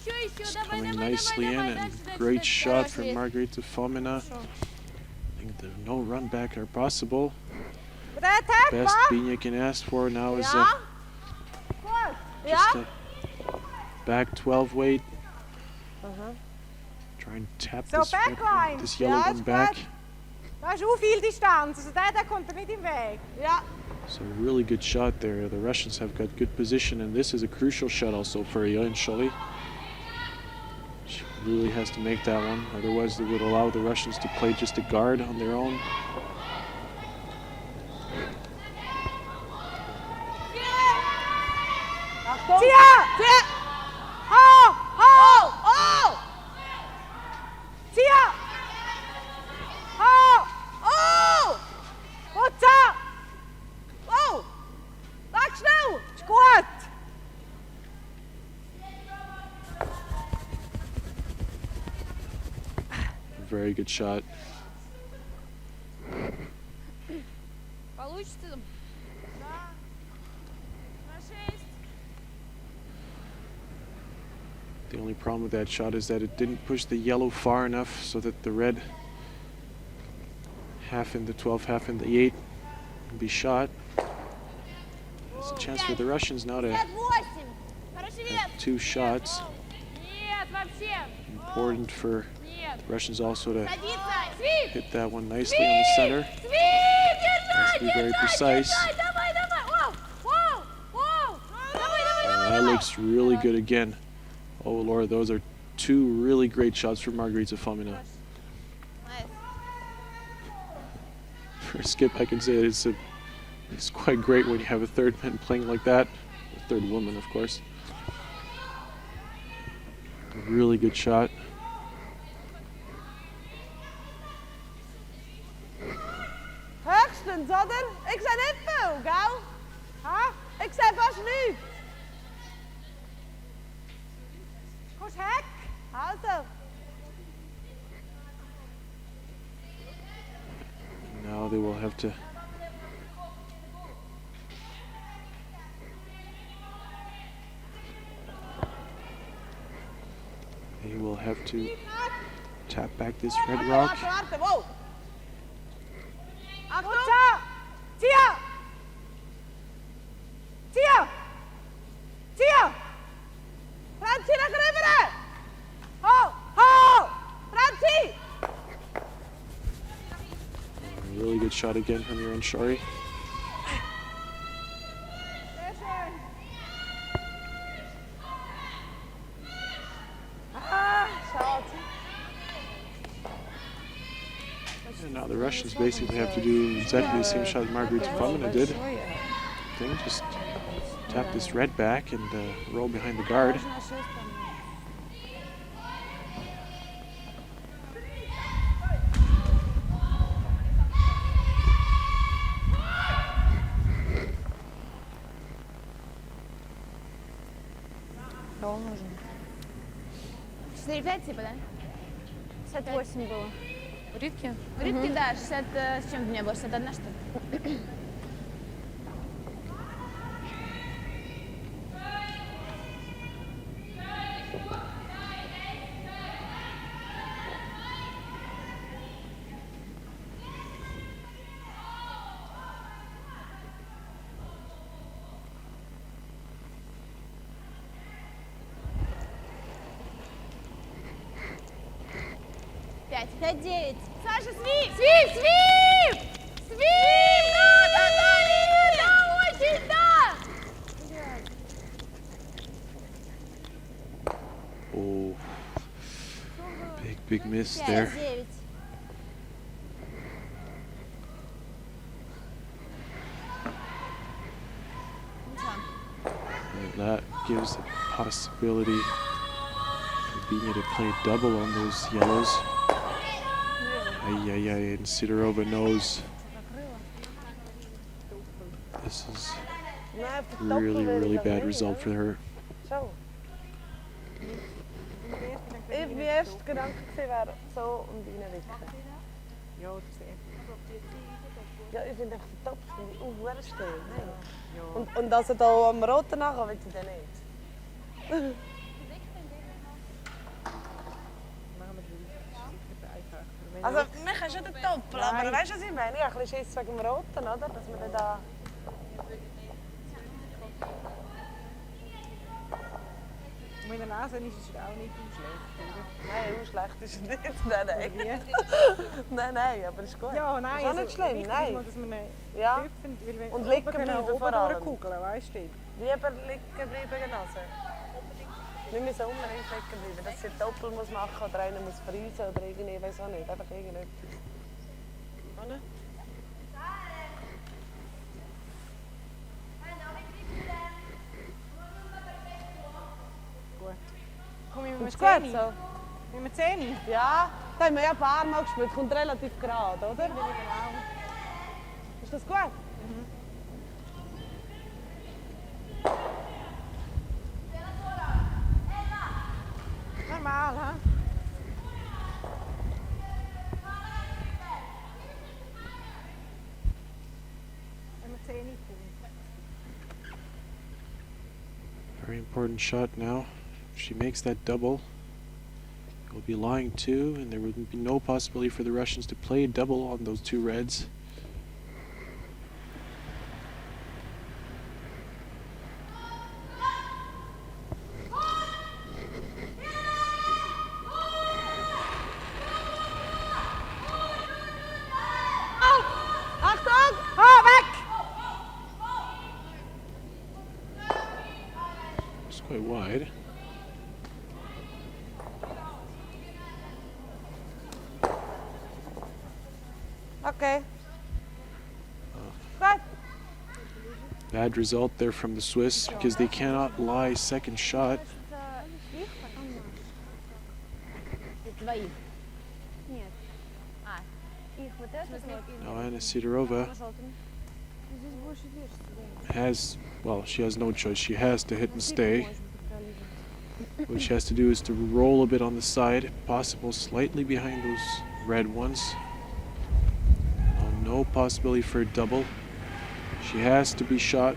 Еще. Давай, Coming давай, nicely давай, in, давай, and дальше, great дальше, shot дальше. from Margarita Fomina. I think there's no run back are possible. Best Bina can ask for now is just a back 12 weight. Try and tap So backline. this yellow Ja, one is back. Dat is hoeveel distanz. Also der komt er niet in weg. Ja. So really good shot there. The Russians have got good position, and this is a crucial shot also for Jan Scholli. She really has to make that one, otherwise it would allow the Russians to play just a guard on their own. Tia! Tia! Ho! Ho! Oh! Tia! Ho! Oh! What's up? Oh! Back snel! Squat! Very good shot. Получится? The only problem with that shot is that it didn't push the yellow far enough so that the red half in the 12, half in the 8 can be shot. There's a chance for the Russians now to have 2 shots. Нет, вообще. Important for Нет. the Russians also to Свип! hit that one nicely on the center. Свип! Has to be very precise. Давай, давай! Воу! Воу! Воу! Давай! That looks really good again. Oh Lord, those are 2 really great shots from Margarita Fomina. For a skip, I can say that it's quite great when you have a third man playing like that. A third woman, of course. A really good shot. Hoogstens, hadden? Ik zei net veel, gauw. Ha? Ik zei pas nu. Goed hek. Houd zo. Now they will have to tap back this red rock. Harte, wow. What's up? Tia! Tia! Tia! Francie, naar riveren. Ho! Ho! Francie. A really good shot again from Jan Scholli. And now the Russians basically have to do exactly the same shot Margaret Fallina did. Then just tap this red back and roll behind the guard. Ролл нужен. 4-5 типа, да? 68 было. В ритке? В ритке, да, 60 с чем-то у меня было, 61 что ли? Пять. 5-9. Саша, свип! Свип! Свип! Свип! Да, Лида! Очень, да! Oh, big miss there. 5-9. And that gives the possibility of being able to play double on those yellows. And Sidorova knows this is really bad result for her. Zo. Mijn eerste gedanke wäre so und reinrücken. Ja, das ist echt. Ja, ich finde echt vertopft, finde ich auch stehen. Und dass er da am Roten nachher will ich dann nicht. Also, wir können schon den Doppel, aber weißt du, was ich meine? Ich habe ein bisschen Schiss wegen dem Roten, oder? Dass wir dann da... Mit der Nase ist es auch nicht schlecht, Nein, auch schlecht ist es nicht. Nein, aber ist gut. Ja, nein, ist auch nicht schlimm, nein. Dass wir Ja. hüpfen, weil wir Und liegen oben bleiben oben vor allem. durchkugeln, weißt du? Lieber liegen bleiben Nase. Wir müssen unbedingt liegen bleiben. Dass sie Doppel muss machen oder einer muss verreisen oder irgendwie, ich weiß auch nicht. Einfach irgendetwas. Oder? Gut. Komm ich mit Ist mir gut 10? so? Mit mir 10? Ja, da haben wir ja ein paar Mal gespielt. Kommt relativ gerade, oder? Genau. Ist das gut? Normal, hä? Wenn wir 10 tun. Very important shot now. If she makes that double, it will be lying 2, and there would be no possibility for the Russians to play a double on those 2 reds. Achtung! Weg! It's quite wide. Okay. Gut. Bad result there from the Swiss because they cannot lie second shot. Двоих. Нет. Их вот это вот. Now Anna Sidorova has, well, she has no choice. She has to hit and stay. What she has to do is to roll a bit on the side, if possible slightly behind those red ones. No possibility for a double. She has to be shot.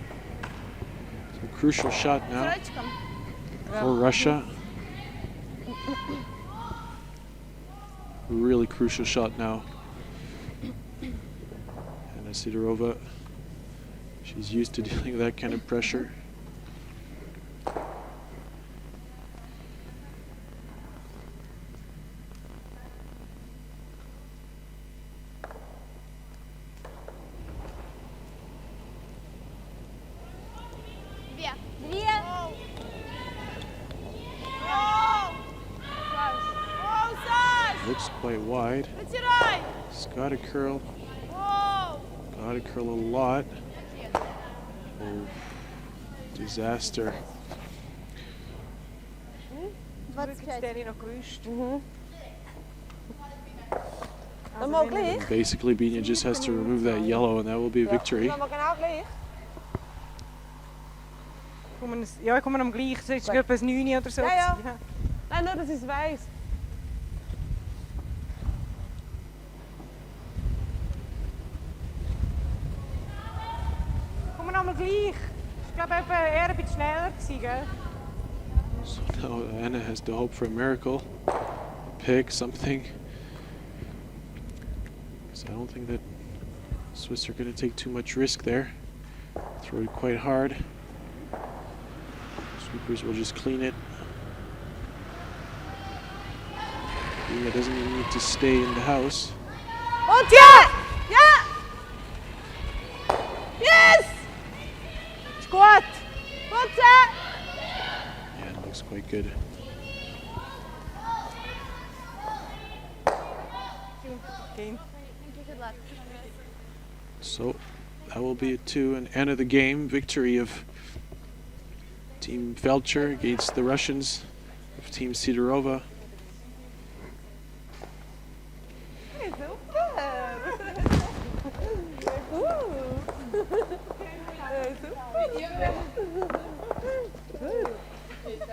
It's a crucial shot now for Russia. Really crucial shot now. And Sidorova, she's used to dealing with that kind of pressure. Looks quite wide. It's got a curl. curl a lot. Oh, disaster. Stelle noch gewünscht. Dan mag gleich. And basically, Bina just has to remove that yellow, and that will be a victory. Dan mag genau gleich. Ja, ich komme am gleich. Es ist etwa 9 oder so. Ja, ja. Nein, nur, dass ich es weiss. Kommen wir nochmal gleich. Ich glaube, eher ein bisschen schneller gewesen, gell? So now Anna has to hope for a miracle, a pick, something. So I don't think that Swiss are going to take too much risk there. Throw it quite hard. Sweepers will just clean it. Bina doesn't even need to stay in the house. Und ja! Ja! Yes! Ist gut! Gut, Yeah, it looks quite good. Okay. So that will be a 2 and end of the game. Victory of Team Feltscher against the Russians of Team Sidorova.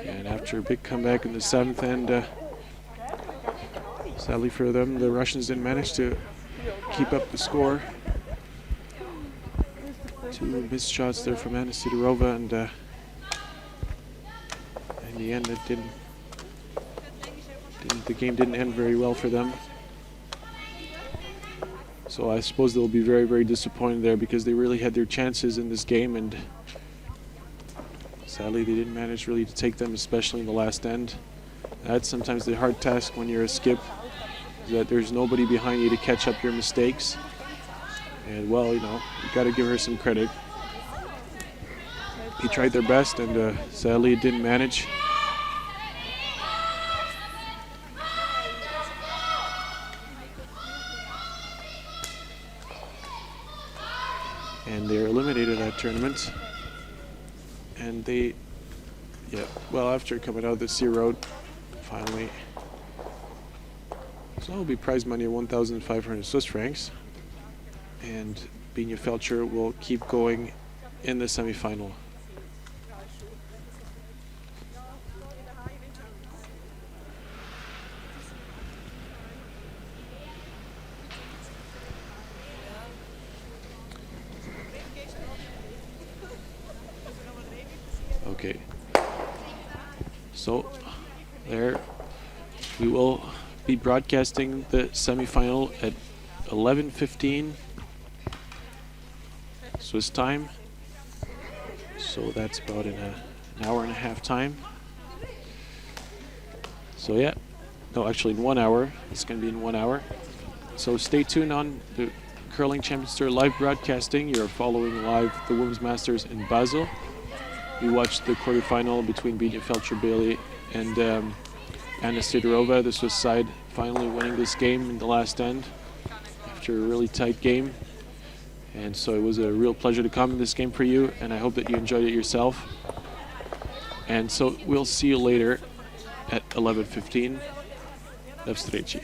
And after a big comeback in the 7th end, sadly for them, the Russians didn't manage to keep up the score. 2 missed shots there from Anna Sidorova, and in the end, the game didn't end very well for them. So I suppose they'll be very, very disappointed there, because they really had their chances in this game, and sadly they didn't manage really to take them, especially in the last end. That's sometimes the hard task when you're a skip, is that there's nobody behind you to catch up your mistakes. And well, you got to give her some credit. He tried their best, and sadly it didn't manage. And they're eliminated that tournament. And they, after coming out of the C Road, finally. So it will be prize money of 1,500 Swiss francs. And Bina Feltscher will keep going in the semifinal. Okay, so there we will be broadcasting the semifinal at 11:15 Swiss time, so that's about in an hour and a half time. So actually in 1 hour. It's going to be in 1 hour. So stay tuned on the Curling Champions Tour live broadcasting. You're following live the Women's Masters in Basel. We watched the quarterfinal between Bina Feltscher-Bailey and Anna Sidorova. The Swiss side finally winning this game in the last end after a really tight game. And so it was a real pleasure to comment this game for you, and I hope that you enjoyed it yourself. And so we'll see you later at 11:15. Do wstrzeci.